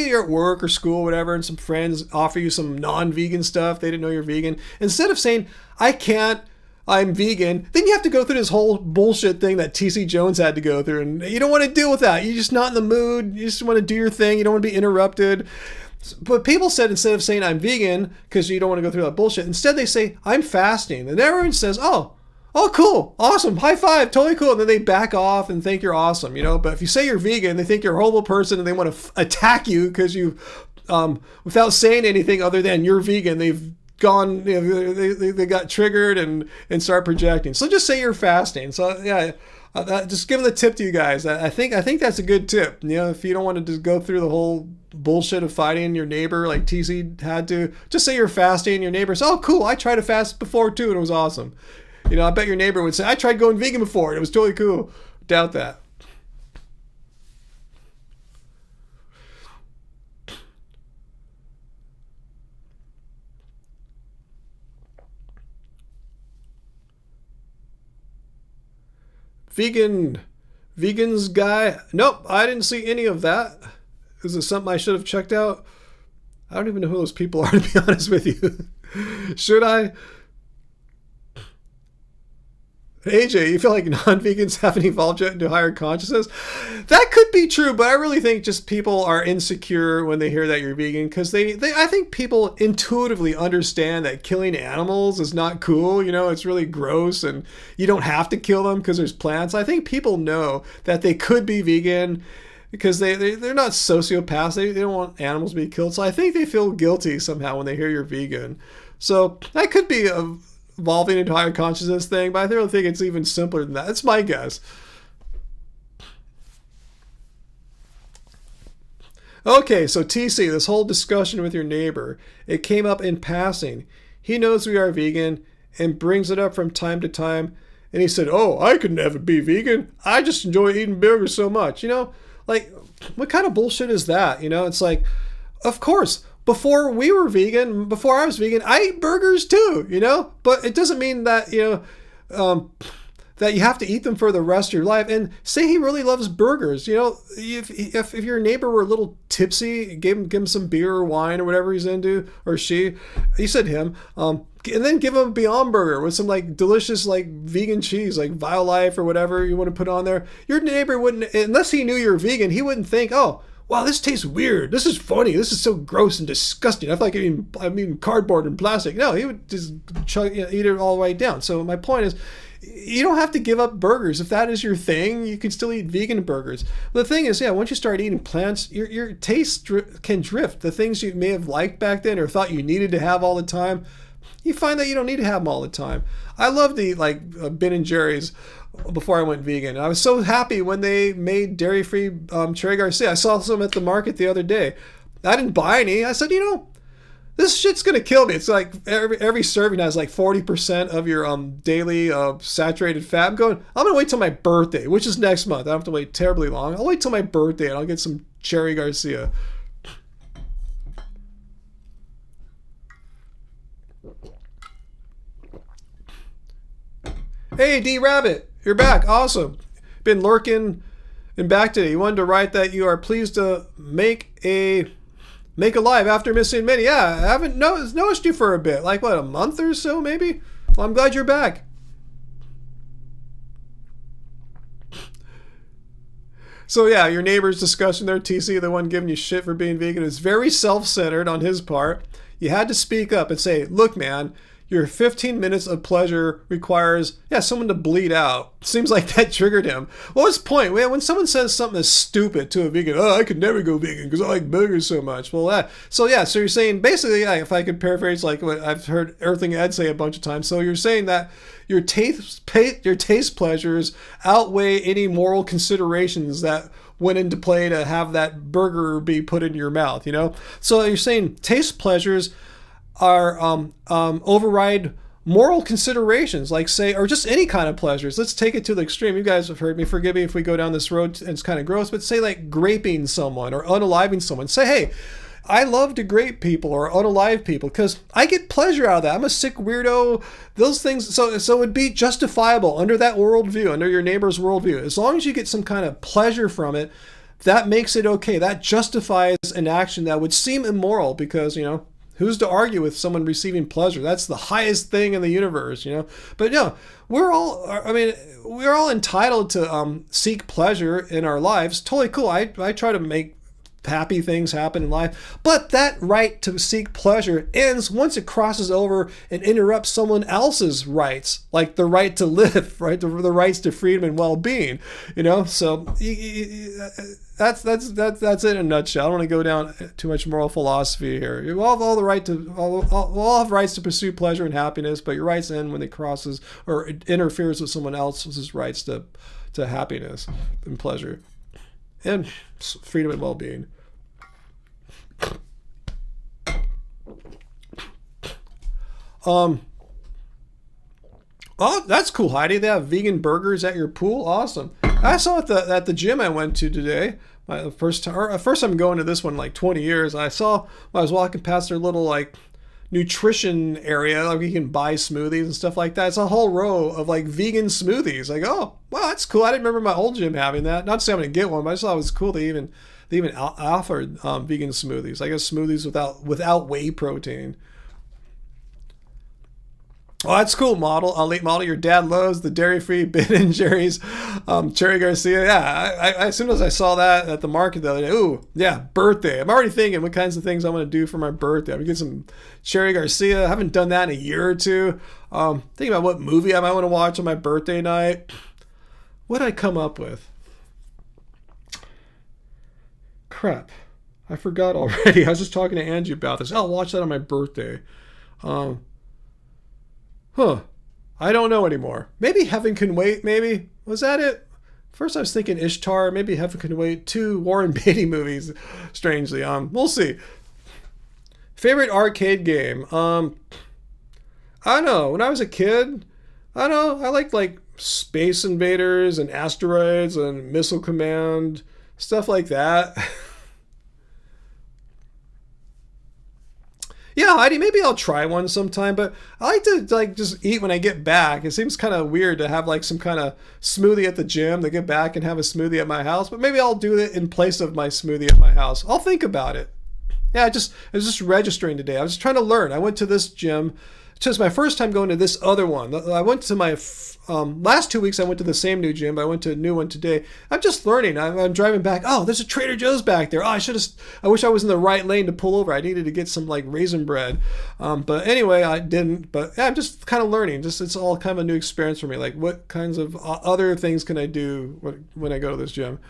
you're at work or school, whatever, and some friends offer you some non-vegan stuff, they didn't know you're vegan. Instead of saying, I'm vegan, then you have to go through this whole bullshit thing that TC Jones had to go through, and you don't want to deal with that. You're just not in the mood. You just want to do your thing. You don't want to be interrupted. But people said, instead of saying I'm vegan, because you don't want to go through that bullshit, instead they say I'm fasting. And everyone says, oh, cool, awesome, high five, totally cool. And then they back off and think you're awesome, But if you say you're vegan, they think you're a horrible person and they want to attack you because you, without saying anything other than you're vegan, they've gone, they got triggered and start projecting. So just say you're fasting. So yeah, just giving the tip to you guys. I think that's a good tip. If you don't want to just go through the whole bullshit of fighting your neighbor like TC had to, just say you're fasting. Your neighbor says, oh cool, I tried to fast before too and it was awesome. I bet your neighbor would say, I tried going vegan before and it was totally cool. Doubt that. Vegans guy. Nope, I didn't see any of that. Is it something I should have checked out? I don't even know who those people are, to be honest with you. Should I? AJ, you feel like non-vegans haven't evolved yet into higher consciousness? That could be true, but I really think just people are insecure when they hear that you're vegan, because I think people intuitively understand that killing animals is not cool. You know, it's really gross, and you don't have to kill them because there's plants. I think people know that they could be vegan because they're not sociopaths. They don't want animals to be killed. So I think they feel guilty somehow when they hear you're vegan. So that could be a evolving into higher consciousness thing, but I really think it's even simpler than that. That's my guess. Okay, so TC, this whole discussion with your neighbor, it came up in passing. He knows we are vegan and brings it up from time to time. And he said, oh, I could never be vegan. I just enjoy eating burgers so much. You know, like, what kind of bullshit is that? You know, it's like, of course, before we were vegan, before I was vegan, I ate burgers too, you know? But it doesn't mean that, you know, that you have to eat them for the rest of your life. And say he really loves burgers, you know, if your neighbor were a little tipsy, give him some beer or wine or whatever he's into, or she, you said him, and then give him a Beyond Burger with some like delicious like vegan cheese, like Vile Life or whatever you want to put on there. Your neighbor wouldn't, unless he knew you were vegan, he wouldn't think, oh, wow, this tastes weird. This is funny. This is so gross and disgusting. I feel like I'm eating cardboard and plastic. No, he would just eat it all the way down. So my point is, you don't have to give up burgers. If that is your thing, you can still eat vegan burgers. But the thing is, yeah, once you start eating plants, your taste can drift. The things you may have liked back then or thought you needed to have all the time, you find that you don't need to have them all the time. I love the Ben and Jerry's before I went vegan. I was so happy when they made dairy-free Cherry Garcia. I saw some at the market the other day. I didn't buy any. I said, you know, this shit's gonna kill me. It's like every serving has like 40% of your daily saturated fat. I'm gonna wait till my birthday, which is next month. I don't have to wait terribly long. I'll wait till my birthday and I'll get some Cherry Garcia. Hey, D Rabbit, you're back. Awesome. Been lurking and back today. You wanted to write that you are pleased to make a live after missing many. Yeah, I haven't noticed you for a bit. Like, what, a month or so, maybe? Well, I'm glad you're back. So, yeah, your neighbor's discussing their TC, the one giving you shit for being vegan, is very self-centered on his part. You had to speak up and say, look, man, your 15 minutes of pleasure requires, someone to bleed out. Seems like that triggered him. What was the point? When someone says something that's stupid to a vegan, oh, I could never go vegan because I like burgers so much. Well, so you're saying, basically, if I could paraphrase like what I've heard Earthling Ed say a bunch of times, so you're saying that your taste pleasures outweigh any moral considerations that went into play to have that burger be put in your mouth, you know? So you're saying taste pleasures are override moral considerations, like say, or just any kind of pleasures. Let's take it to the extreme. You guys have heard me. Forgive me if we go down this road and it's kind of gross, but say like graping someone or unaliving someone. Say, hey, I love to grape people or unalive people because I get pleasure out of that. I'm a sick weirdo. Those things. So it would be justifiable under that worldview, under your neighbor's worldview. As long as you get some kind of pleasure from it, that makes it okay. That justifies an action that would seem immoral because, you know, who's to argue with someone receiving pleasure? That's the highest thing in the universe, you know? But we're all entitled to seek pleasure in our lives. Totally cool. I try to make happy things happen in life. But that right to seek pleasure ends once it crosses over and interrupts someone else's rights, like the right to live, right? The rights to freedom and well-being, you know? So that's it in a nutshell. I don't want to go down too much moral philosophy here. You all have all the right to all have rights to pursue pleasure and happiness, but your rights end when it crosses or it interferes with someone else's rights to happiness and pleasure and freedom and well-being. Oh, that's cool, Heidi. They have vegan burgers at your pool. Awesome. I saw it at the gym I went to today. First time going to this one in like 20 years. I saw when I was walking past their little like nutrition area, like you can buy smoothies and stuff like that. It's a whole row of like vegan smoothies. Like, oh, wow, that's cool. I didn't remember my old gym having that. Not to say I'm gonna get one, but I just thought it was cool to even They even offered vegan smoothies. I guess smoothies without whey protein. Oh, that's cool, late model. Your dad loves the dairy-free Ben & Jerry's Cherry Garcia. Yeah, as soon as I saw that at the market the other day, ooh, yeah, birthday. I'm already thinking what kinds of things I'm going to do for my birthday. I'm going to get some Cherry Garcia. I haven't done that in a year or two. Thinking about what movie I might want to watch on my birthday night. What'd I come up with? Crap. I forgot already. I was just talking to Angie about this. I'll watch that on my birthday. I don't know anymore. Maybe Heaven Can Wait, maybe? Was that it? First I was thinking Ishtar, maybe Heaven Can Wait, 2 Warren Beatty movies, strangely. We'll see. Favorite arcade game? I don't know. When I was a kid, I don't know. I liked like Space Invaders and Asteroids and Missile Command, stuff like that. Yeah, Heidi, maybe I'll try one sometime, but I like to just eat when I get back. It seems kind of weird to have like some kind of smoothie at the gym, to get back and have a smoothie at my house, but maybe I'll do it in place of my smoothie at my house. I'll think about it. Yeah, I was just registering today. I was trying to learn. I went to this gym. It's just my first time going to this other one. I went to my last 2 weeks. I went to the same new gym, but I went to a new one today. I'm just learning. I'm driving back. Oh, there's a Trader Joe's back there. Oh, I wish I was in the right lane to pull over. I needed to get some like raisin bread. But anyway, I didn't. But yeah, I'm just kind of learning. It's all kind of a new experience for me. Like what kinds of other things can I do when I go to this gym?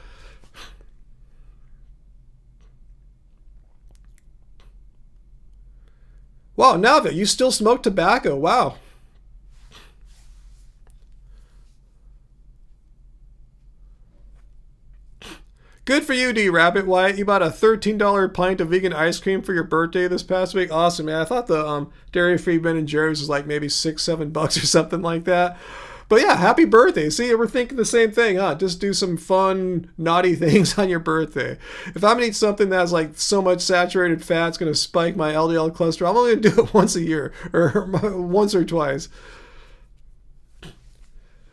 Wow, Nava, you still smoke tobacco. Wow. Good for you, D Rabbit Wyatt. You bought a $13 pint of vegan ice cream for your birthday this past week. Awesome, man. I thought the dairy-free Ben & Jerry's was like maybe $6-7 or something like that. But yeah, happy birthday. See, we're thinking the same thing, huh? Just do some fun, naughty things on your birthday. If I'm going to eat something that has like so much saturated fat, it's going to spike my LDL cholesterol, I'm only going to do it once a year or once or twice.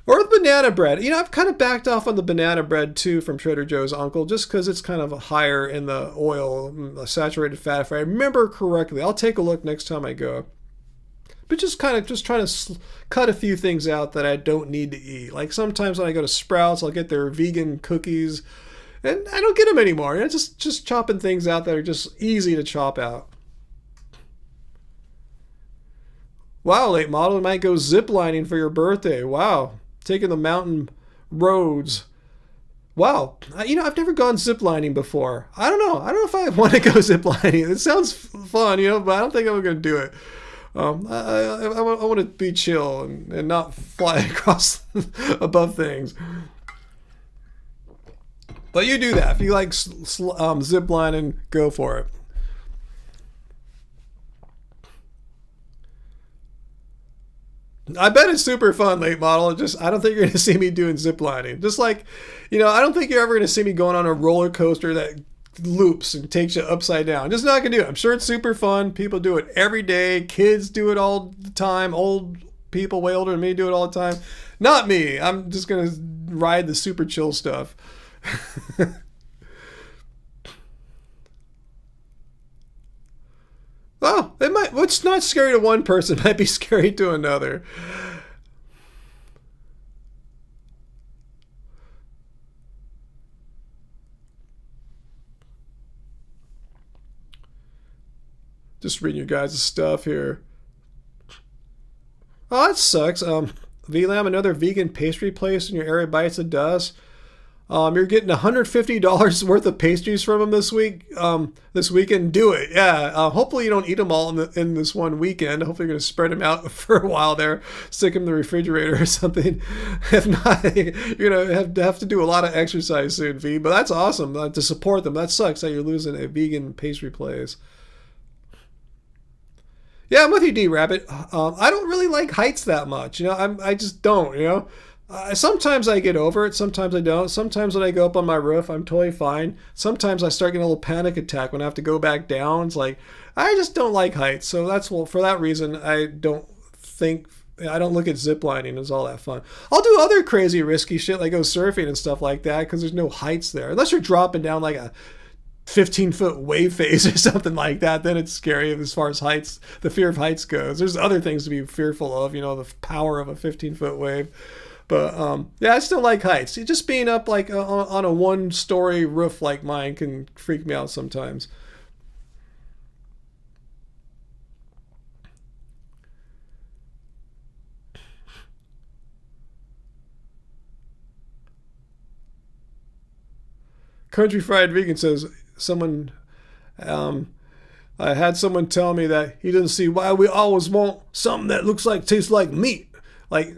Or the banana bread. You know, I've kind of backed off on the banana bread too from Trader Joe's Uncle, just because it's kind of higher in the oil, the saturated fat. If I remember correctly, I'll take a look next time I go. But just trying to cut a few things out that I don't need to eat. Like sometimes when I go to Sprouts, I'll get their vegan cookies, and I don't get them anymore. You know, just chopping things out that are just easy to chop out. Wow, late model, you might go ziplining for your birthday. Wow, taking the mountain roads. Wow, you know, I've never gone ziplining before. I don't know if I want to go ziplining. It sounds fun, you know, but I don't think I'm going to do it. I want to be chill and not fly across above things. But you do that. If you like zip lining, go for it. I bet it's super fun, late model. I don't think you're going to see me doing zip lining. Just like, you know, I don't think you're ever going to see me going on a roller coaster that loops and takes you upside down. Just not gonna do it. I'm sure it's super fun. People do it every day. Kids do it all the time. Old people way older than me do it all the time. Not me. I'm just gonna ride the super chill stuff. Well, what's not scary to one person might be scary to another. Just reading your guys' stuff here. Oh, that sucks. VLAM, another vegan pastry place in your area bites the dust. You're getting $150 worth of pastries from them this week. This weekend, do it. Yeah. Hopefully you don't eat them all in this one weekend. Hopefully you're going to spread them out for a while there, stick them in the refrigerator or something. If not, you're going to have to do a lot of exercise soon, V. But that's awesome to support them. That sucks that you're losing a vegan pastry place. Yeah, I'm with you, D Rabbit. I don't really like heights that much. You know, I just don't. You know, sometimes I get over it. Sometimes I don't. Sometimes when I go up on my roof, I'm totally fine. Sometimes I start getting a little panic attack when I have to go back down. It's like I just don't like heights. So for that reason, I don't look at ziplining as all that fun. I'll do other crazy risky shit like go surfing and stuff like that because there's no heights there unless you're dropping down like a 15-foot wave phase or something like that, then it's scary as far as heights, the fear of heights goes. There's other things to be fearful of, the power of a 15-foot wave. But yeah, I still like heights. Just being up like on a 1-story roof like mine can freak me out sometimes. Country Fried Vegan says, I had someone tell me that he doesn't see why we always want something that looks like, tastes like meat. Like,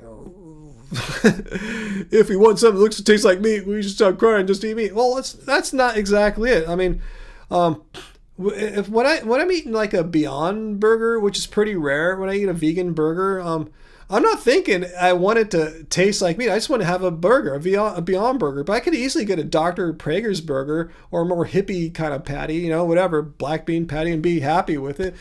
if we want something that looks and tastes like meat, we should stop crying and just eat meat. Well, that's not exactly it. I mean, when I'm eating like a Beyond Burger, which is pretty rare, when I eat a vegan burger, I'm not thinking I want it to taste like meat. I just want to have a burger, a Beyond Burger. But I could easily get a Dr. Prager's burger or a more hippie kind of patty, whatever, black bean patty, and be happy with it.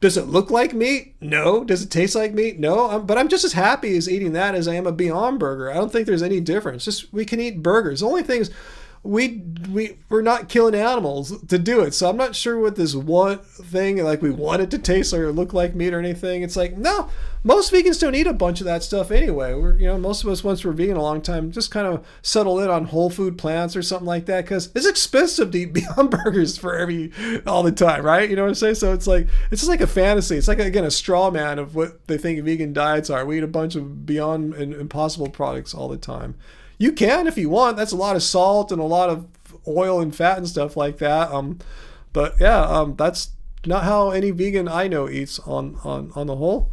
Does it look like meat? No. Does it taste like meat? No. But I'm just as happy as eating that as I am a Beyond Burger. I don't think there's any difference. Just we can eat burgers. The only thing is we're not killing animals to do it. So I'm not sure what this one thing, like we want it to taste or look like meat or anything. It's like, no, most vegans don't eat a bunch of that stuff anyway. Most of us, once we're vegan a long time, just kind of settle in on whole food plants or something like that, because it's expensive to eat Beyond Burgers all the time, right? You know what I'm saying? So it's just like a fantasy. It's like, again, a straw man of what they think vegan diets are. We eat a bunch of Beyond and Impossible products all the time. You can if you want. That's a lot of salt and a lot of oil and fat and stuff like that. But yeah, that's not how any vegan I know eats on the whole.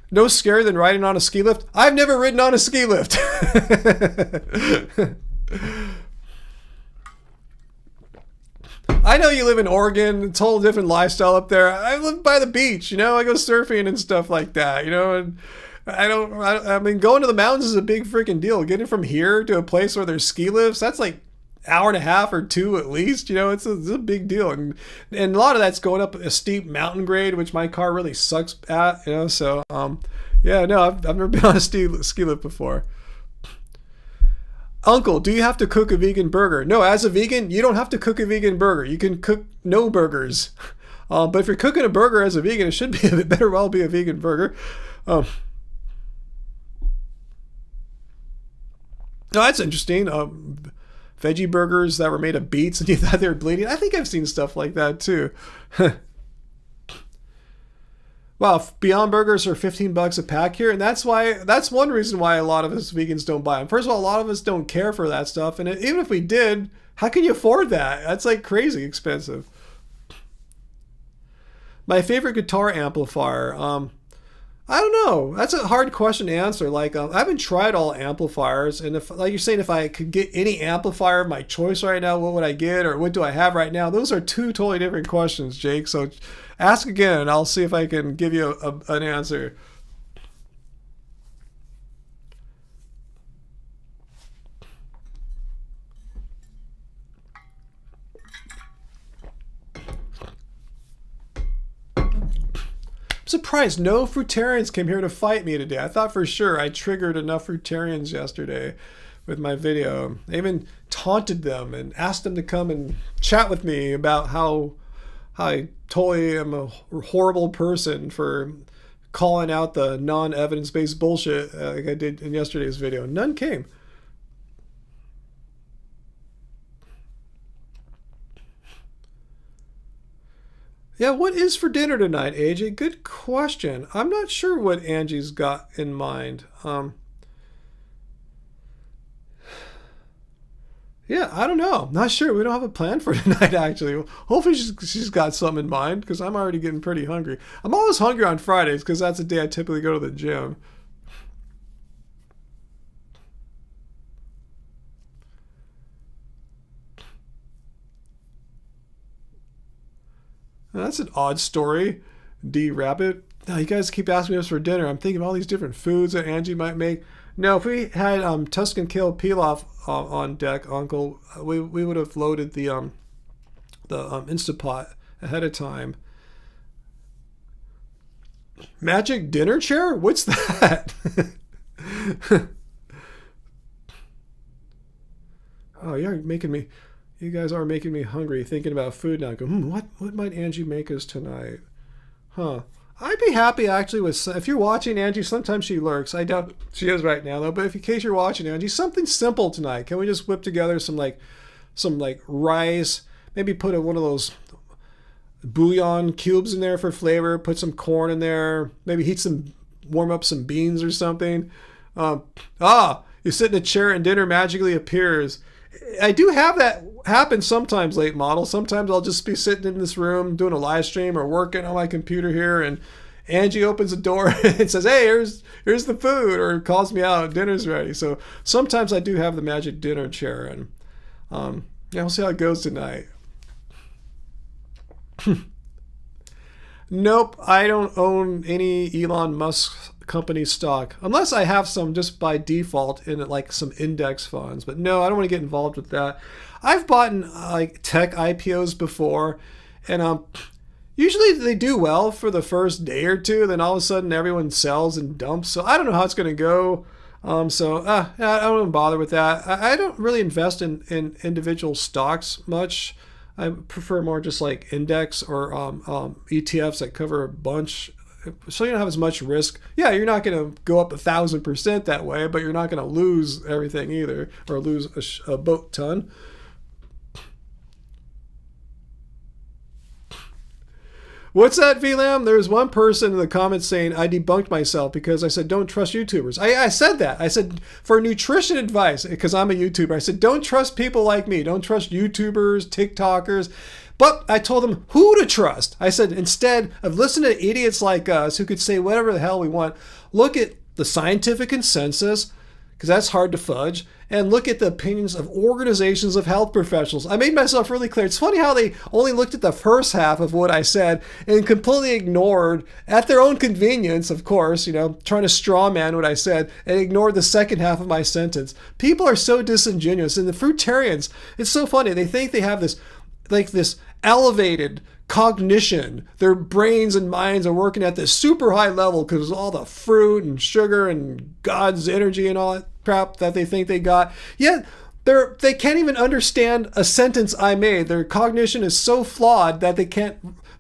No scarier than riding on a ski lift. I've never ridden on a ski lift. I know you live in Oregon, it's a whole different lifestyle up there. I live by the beach, I go surfing and stuff like that, and I mean, going to the mountains is a big freaking deal. Getting from here to a place where there's ski lifts, that's like hour and a half or 2 at least, it's a big deal. And a lot of that's going up a steep mountain grade, which my car really sucks at, so, yeah, no, I've never been on a ski lift before. Uncle, do you have to cook a vegan burger? No, as a vegan, you don't have to cook a vegan burger. You can cook no burgers. But if you're cooking a burger as a vegan, it should be it better well be a vegan burger. No, that's interesting. Veggie burgers that were made of beets and you thought they were bleeding. I think I've seen stuff like that too. Wow, Beyond Burgers are $15 a pack here, and that's one reason why a lot of us vegans don't buy them. First of all, a lot of us don't care for that stuff, and even if we did, how can you afford that? That's like crazy expensive. My favorite guitar amplifier, I don't know. That's a hard question to answer. Like, I haven't tried all amplifiers, and if, like you're saying, if I could get any amplifier of my choice right now, what would I get, or what do I have right now? Those are 2 totally different questions, Jake. So ask again, and I'll see if I can give you an answer. I'm surprised no fruitarians came here to fight me today. I thought for sure I triggered enough fruitarians yesterday with my video. I even taunted them and asked them to come and chat with me about how I totally am a horrible person for calling out the non-evidence-based bullshit like I did in yesterday's video. None came. Yeah, what is for dinner tonight, AJ? Good question. I'm not sure what Angie's got in mind. Yeah, I don't know. Not sure. We don't have a plan for tonight, actually. Hopefully she's got something in mind, because I'm already getting pretty hungry. I'm always hungry on Fridays, because that's the day I typically go to the gym. That's an odd story, D Rabbit. Now, you guys keep asking me what's for dinner. I'm thinking of all these different foods that Angie might make. No, if we had Tuscan kale pilaf on deck, Uncle, we would have loaded the Instapot ahead of time. Magic dinner chair? What's that? Oh, you guys are making me hungry thinking about food now. I go, what might Angie make us tonight? Huh. I'd be happy actually with, if you're watching Angie, sometimes she lurks. I doubt she is right now though, but if in case you're watching Angie, something simple tonight. Can we just whip together some rice, maybe put one of those bouillon cubes in there for flavor, put some corn in there, maybe warm up some beans or something. You sit in a chair and dinner magically appears. I do have that happen sometimes, late model. Sometimes I'll just be sitting in this room doing a live stream or working on my computer here, and Angie opens the door and says, "Hey, here's the food," or calls me out, "Dinner's ready." So sometimes I do have the magic dinner chair, and we'll see how it goes tonight. Nope, I don't own any Elon Musk company stock, unless I have some just by default in like some index funds. But no, I don't want to get involved with that. I've bought like tech IPOs before, and usually they do well for the first day or two, then all of a sudden everyone sells and dumps. So I don't know how it's going to go. I don't bother with that. I don't really invest in individual stocks much. I prefer more just like index or ETFs that cover a bunch, so you don't have as much risk. Yeah, you're not going to go up 1,000% that way, but you're not going to lose everything either, or lose a boat ton. What's that, VLAM? There was one person in the comments saying I debunked myself because I said don't trust YouTubers. I said that. I said for nutrition advice, because I'm a YouTuber, I said don't trust people like me. Don't trust YouTubers, TikTokers. But I told them who to trust. I said instead of listening to idiots like us who could say whatever the hell we want, look at the scientific consensus, because that's hard to fudge, and look at the opinions of organizations of health professionals. I made myself really clear. It's funny how they only looked at the first half of what I said and completely ignored, at their own convenience, of course, trying to straw man what I said, and ignored the second half of my sentence. People are so disingenuous. And the fruitarians, it's so funny. They think they have this elevated cognition. Their brains and minds are working at this super high level because of all the fruit and sugar and God's energy and all that crap that they think they got. Yet they can't even understand a sentence I made. Their cognition is so flawed that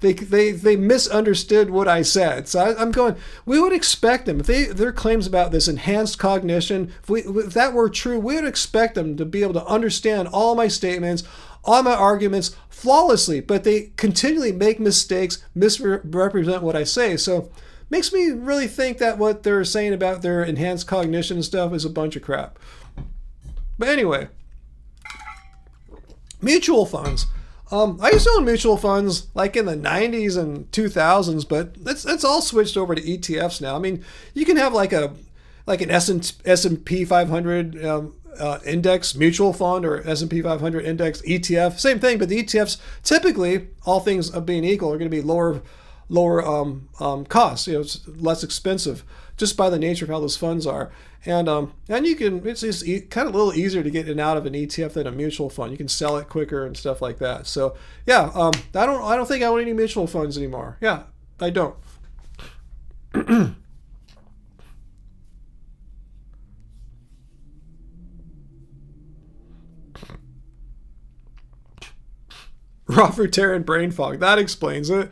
they misunderstood what I said. So I'm going, we would expect them, if their claims about this enhanced cognition, if that were true, we would expect them to be able to understand all my statements, all my arguments flawlessly, but they continually make mistakes, misrepresent what I say. So makes me really think that what they're saying about their enhanced cognition and stuff is a bunch of crap. But anyway, mutual funds. I used to own mutual funds like in the 90s and 2000s, but it's all switched over to ETFs now. I mean, you can have like an S&P 500 index mutual fund or S&P 500 index ETF, same thing, but the ETFs typically, all things being equal, are going to be lower costs. It's less expensive just by the nature of how those funds are. And it's just kind of a little easier to get in and out of an ETF than a mutual fund. You can sell it quicker and stuff like that. So yeah, I don't think I own any mutual funds anymore. Yeah, I don't. Raw fruitarian brain fog. That explains it.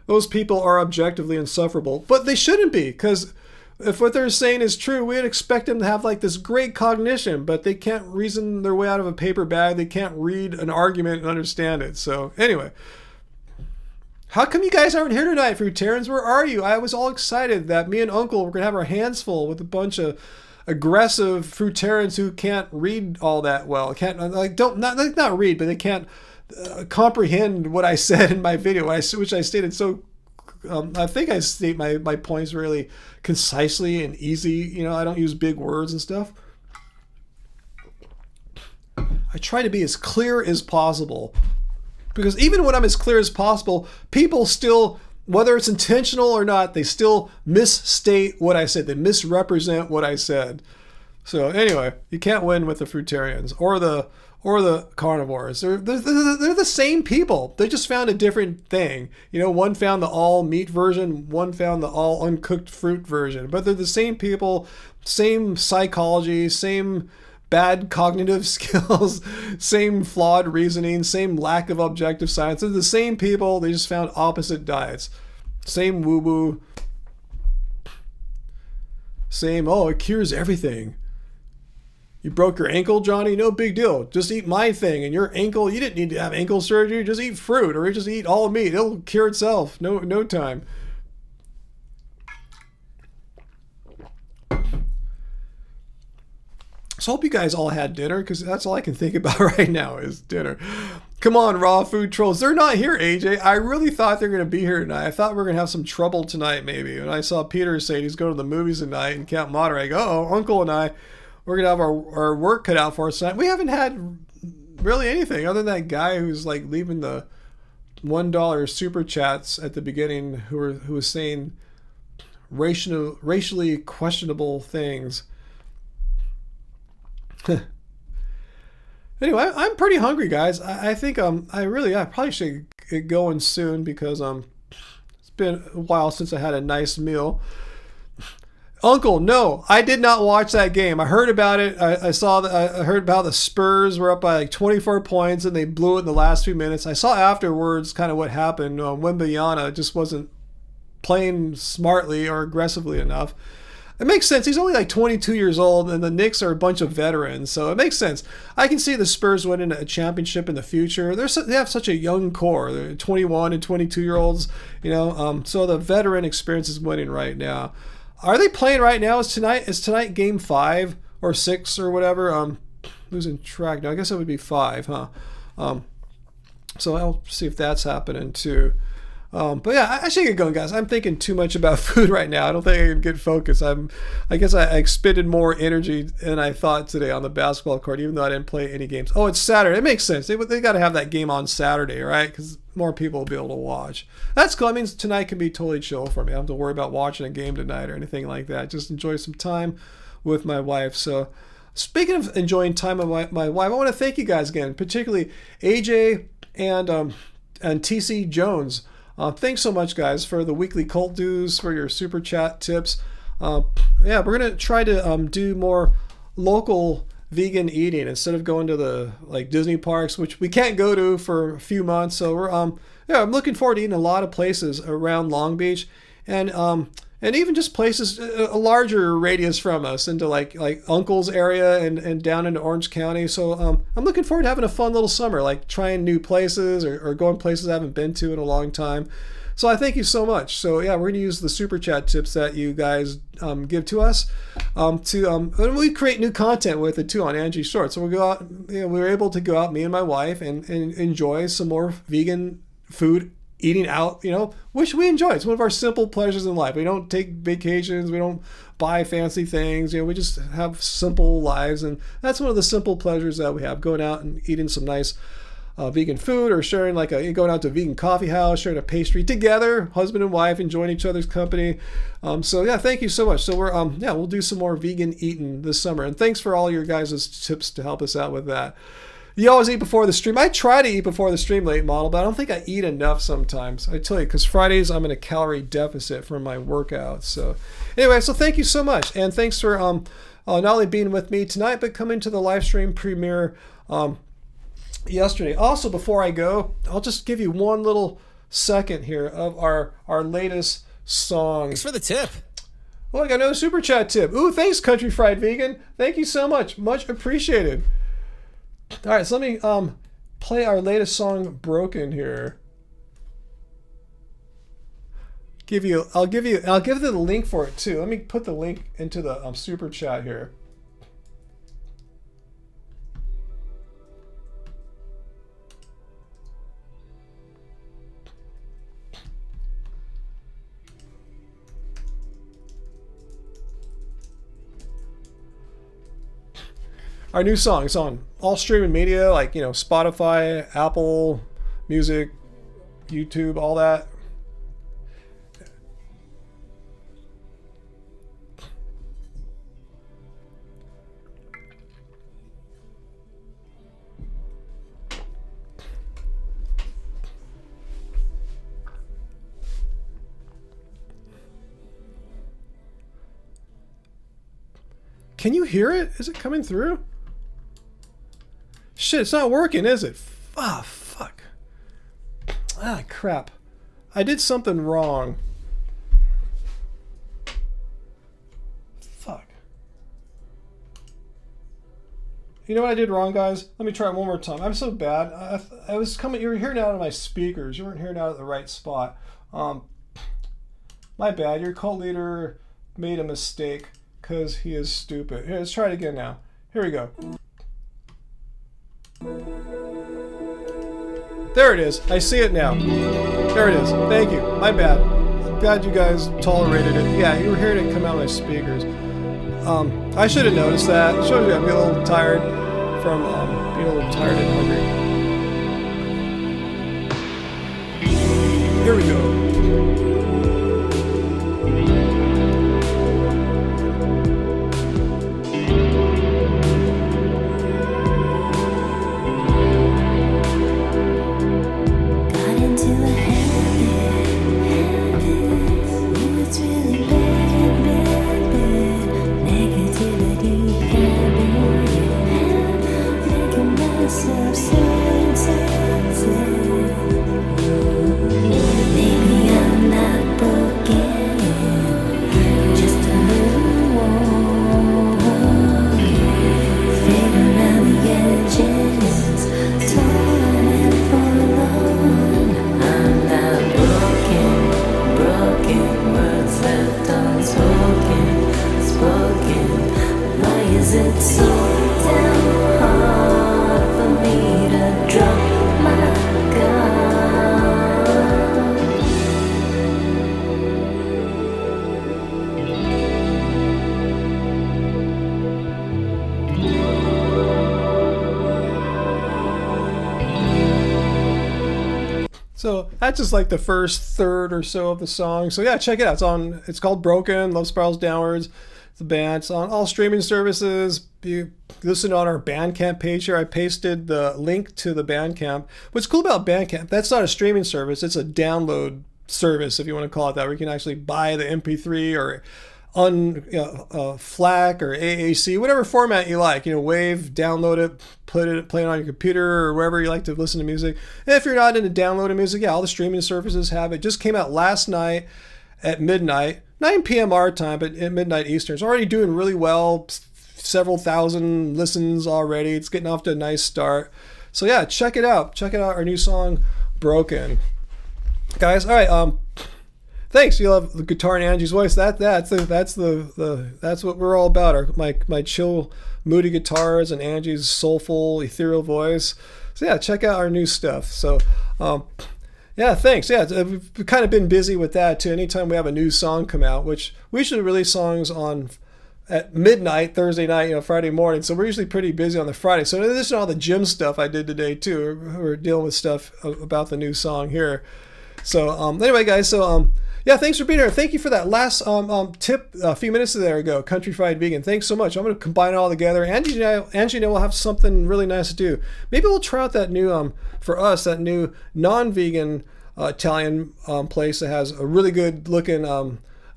Those people are objectively insufferable, but they shouldn't be, because if what they're saying is true, we'd expect them to have like this great cognition, but they can't reason their way out of a paper bag. They can't read an argument and understand it. So anyway, how come you guys aren't here tonight, fruitarians? Where are you? I was all excited that me and Uncle were going to have our hands full with a bunch of aggressive fruitarians who can't read all that well. Not read, but they can't comprehend what I said in my video, which I stated so. I think I state my points really concisely and easy. I don't use big words and stuff. I try to be as clear as possible, because even when I'm as clear as possible, people still, whether it's intentional or not, they still misstate what I said. They misrepresent what I said. So anyway, you can't win with the fruitarians or the carnivores. They're the same people. They just found a different thing. One found the all meat version, one found the all uncooked fruit version. But they're the same people, same psychology, same bad cognitive skills, same flawed reasoning, same lack of objective science. They're the same people. They just found opposite diets. Same woo-woo. Same, oh, it cures everything. You broke your ankle, Johnny? No big deal. Just eat my thing. And your ankle, you didn't need to have ankle surgery. Just eat fruit or just eat all meat. It'll cure itself. No time. So I hope you guys all had dinner, because that's all I can think about right now is dinner. Come on, raw food trolls. They're not here, AJ. I really thought they're going to be here tonight. I thought we were going to have some trouble tonight, maybe. When I saw Peter say he's going to the movies tonight and Camp Monterey, I go, uh-oh, Uncle and I, we're going to have our work cut out for us tonight. We haven't had really anything other than that guy who's like leaving the $1 super chats at the beginning who was saying racially questionable things. Anyway, I'm pretty hungry, guys. I think I probably should get going soon, because it's been a while since I had a nice meal. Uncle, no, I did not watch that game. I heard about it. I heard about the Spurs were up by like 24 points and they blew it in the last few minutes. I saw afterwards kind of what happened. Wembanyama just wasn't playing smartly or aggressively enough. It makes sense. He's only like 22 years old, and the Knicks are a bunch of veterans, so it makes sense. I can see the Spurs winning a championship in the future. They have such a young core. They're 21 and 22-year-olds, so the veteran experience is winning right now. Are they playing right now? Is tonight game 5 or 6 or whatever? Losing track now. I guess it would be 5, huh? So I'll see if that's happening too. But yeah, I should get going, guys. I'm thinking too much about food right now. I don't think I can get focused. I guess I expended more energy than I thought today on the basketball court, even though I didn't play any games. Oh, it's Saturday. It makes sense. They got to have that game on Saturday, right? Because more people will be able to watch. That's cool. That means tonight can be totally chill for me. I don't have to worry about watching a game tonight or anything like that. Just enjoy some time with my wife. So speaking of enjoying time with my wife, I want to thank you guys again, particularly AJ and TC Jones. Thanks so much, guys, for the weekly cult dues, for your super chat tips. Yeah, we're gonna try to do more local vegan eating instead of going to the Disney parks, which we can't go to for a few months. So we're I'm looking forward to eating a lot of places around Long Beach, and even just places a larger radius from us into like Uncle's area and down into Orange County. So I'm looking forward to having a fun little summer, like trying new places or going places I haven't been to in a long time. So I thank you so much. So yeah, we're gonna use the super chat tips that you guys give to us and we create new content with it too on Angie Short. So we'll go out. We were able to go out, me and my wife, and enjoy some more vegan food. Eating out, which we enjoy. It's one of our simple pleasures in life. We don't take vacations. We don't buy fancy things. We just have simple lives. And that's one of the simple pleasures that we have, going out and eating some nice vegan food, or sharing going out to a vegan coffee house, sharing a pastry together, husband and wife, enjoying each other's company. So yeah, thank you so much. So we're, we'll do some more vegan eating this summer. And thanks for all your guys' tips to help us out with that. You always eat before the stream. I try to eat before the stream, late model, but I don't think I eat enough sometimes. I tell you, because Fridays I'm in a calorie deficit from my workouts. So anyway, so thank you so much. And thanks for not only being with me tonight, but coming to the live stream premiere yesterday. Also, before I go, I'll just give you one little second here of our latest song. Thanks for the tip. Oh, I got another super chat tip. Ooh, thanks, Country Fried Vegan. Thank you so much. Much appreciated. All right, so let me play our latest song, "Broken," here. I'll give you the link for it too. Let me put the link into the super chat here. Our new song is on all streaming media, like Spotify, Apple Music, YouTube, all that. Can you hear it? Is it coming through? shit, it's not working, is it? Ah, fuck. Ah, crap. I did something wrong. Fuck. You know what I did wrong, guys? Let me try it one more time. I'm so bad. I was coming. You were hearing out of my speakers. You weren't hearing out at the right spot. My bad. Your cult leader made a mistake because he is stupid. Here, let's try it again now. Here we go. There it is. I see it now. There it is. Thank you. My bad. Glad you guys tolerated it. Yeah, you were hearing it come out of my speakers. I should have noticed that. It shows you I'm a little tired from being a little tired and hungry. Here we go. So that's just like the first third or so of the song. So yeah, check it out. It's called Broken, Love Spirals Downwards. The band. It's on all streaming services. You listen on our Bandcamp page here. I pasted the link to the Bandcamp. What's cool about Bandcamp, that's not a streaming service. It's a download service, if you want to call it that, where you can actually buy the MP3 or FLAC or AAC, whatever format you like. Wave, download it, play it on your computer or wherever you like to listen to music. And if you're not into downloading music, yeah, all the streaming services have it. Just came out last night at midnight, 9 p.m. our time, but at midnight Eastern. It's already doing really well. Several thousand listens already. It's getting off to a nice start. So yeah, check it out. Check it out. Our new song, Broken. Guys, all right. Thanks. You love the guitar and Angie's voice. That's what we're all about. My chill, moody guitars and Angie's soulful, ethereal voice. So yeah, check out our new stuff. So yeah, thanks. Yeah, we've kind of been busy with that too. Anytime we have a new song come out, which we usually release songs at midnight, Thursday night, Friday morning. So we're usually pretty busy on the Friday. So in addition to all the gym stuff I did today too, we're dealing with stuff about the new song here. So anyway, guys, so yeah, thanks for being here. Thank you for that last tip a few minutes ago, Country Fried Vegan. Thanks so much. I'm going to combine it all together. Angie and I will have something really nice to do. Maybe we'll try out that new, for us, that new non-vegan Italian place that has a really good looking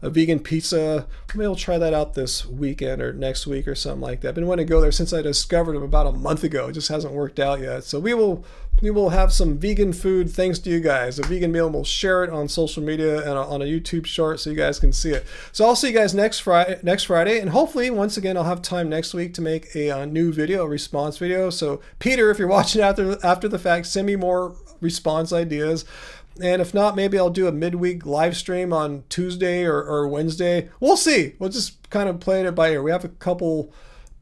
a vegan pizza. Maybe we'll try that out this weekend or next week or something like that. I've been wanting to go there since I discovered them about a month ago. It just hasn't worked out yet. So we will have some vegan food thanks to you guys. A vegan meal, and we'll share it on social media and on a YouTube short so you guys can see it. So I'll see you guys next Friday, and hopefully once again I'll have time next week to make a new video, a response video. So Peter, if you're watching after the fact, send me more response ideas. And if not, maybe I'll do a midweek live stream on Tuesday or Wednesday. We'll see. We'll just kind of play it by ear. We have a couple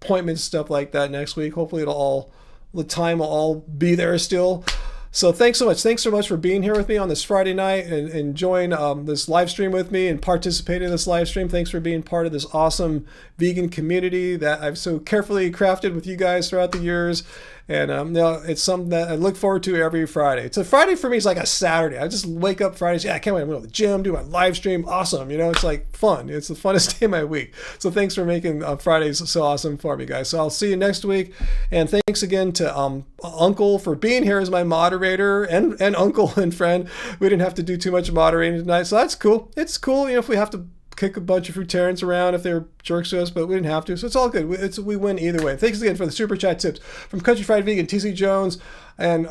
appointments, stuff like that next week. Hopefully the time will all be there still. So thanks so much. Thanks so much for being here with me on this Friday night and enjoying this live stream with me and participating in this live stream. Thanks for being part of this awesome vegan community that I've so carefully crafted with you guys throughout the years. And it's something that I look forward to every Friday. It's a Friday for me. It's like a Saturday. I just wake up Fridays. Yeah, I can't wait. I'm going to the gym, do my live stream. Awesome. It's like fun. It's the funnest day of my week. So thanks for making Fridays so awesome for me, guys. So I'll see you next week. And thanks again to Uncle for being here as my moderator and Uncle and friend. We didn't have to do too much moderating tonight. So that's cool. It's cool if we have to kick a bunch of fruitarians around if they're jerks to us, but we didn't have to, so it's all good. We win either way. Thanks again for the super chat tips from Country Fried Vegan, TC Jones, and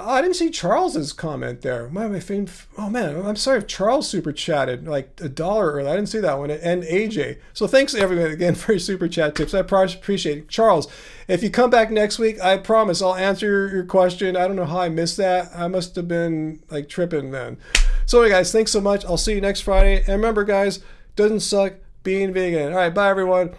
I didn't see Charles's comment there. Oh man, I'm sorry if Charles super chatted like $1 early. I didn't see that one. And AJ. So thanks everyone again for your super chat tips. I appreciate it. Charles, if you come back next week, I promise I'll answer your question. I don't know how I missed that. I must have been like tripping then. So anyway, guys, thanks so much. I'll see you next Friday. And remember, guys, doesn't suck being vegan. All right, bye everyone.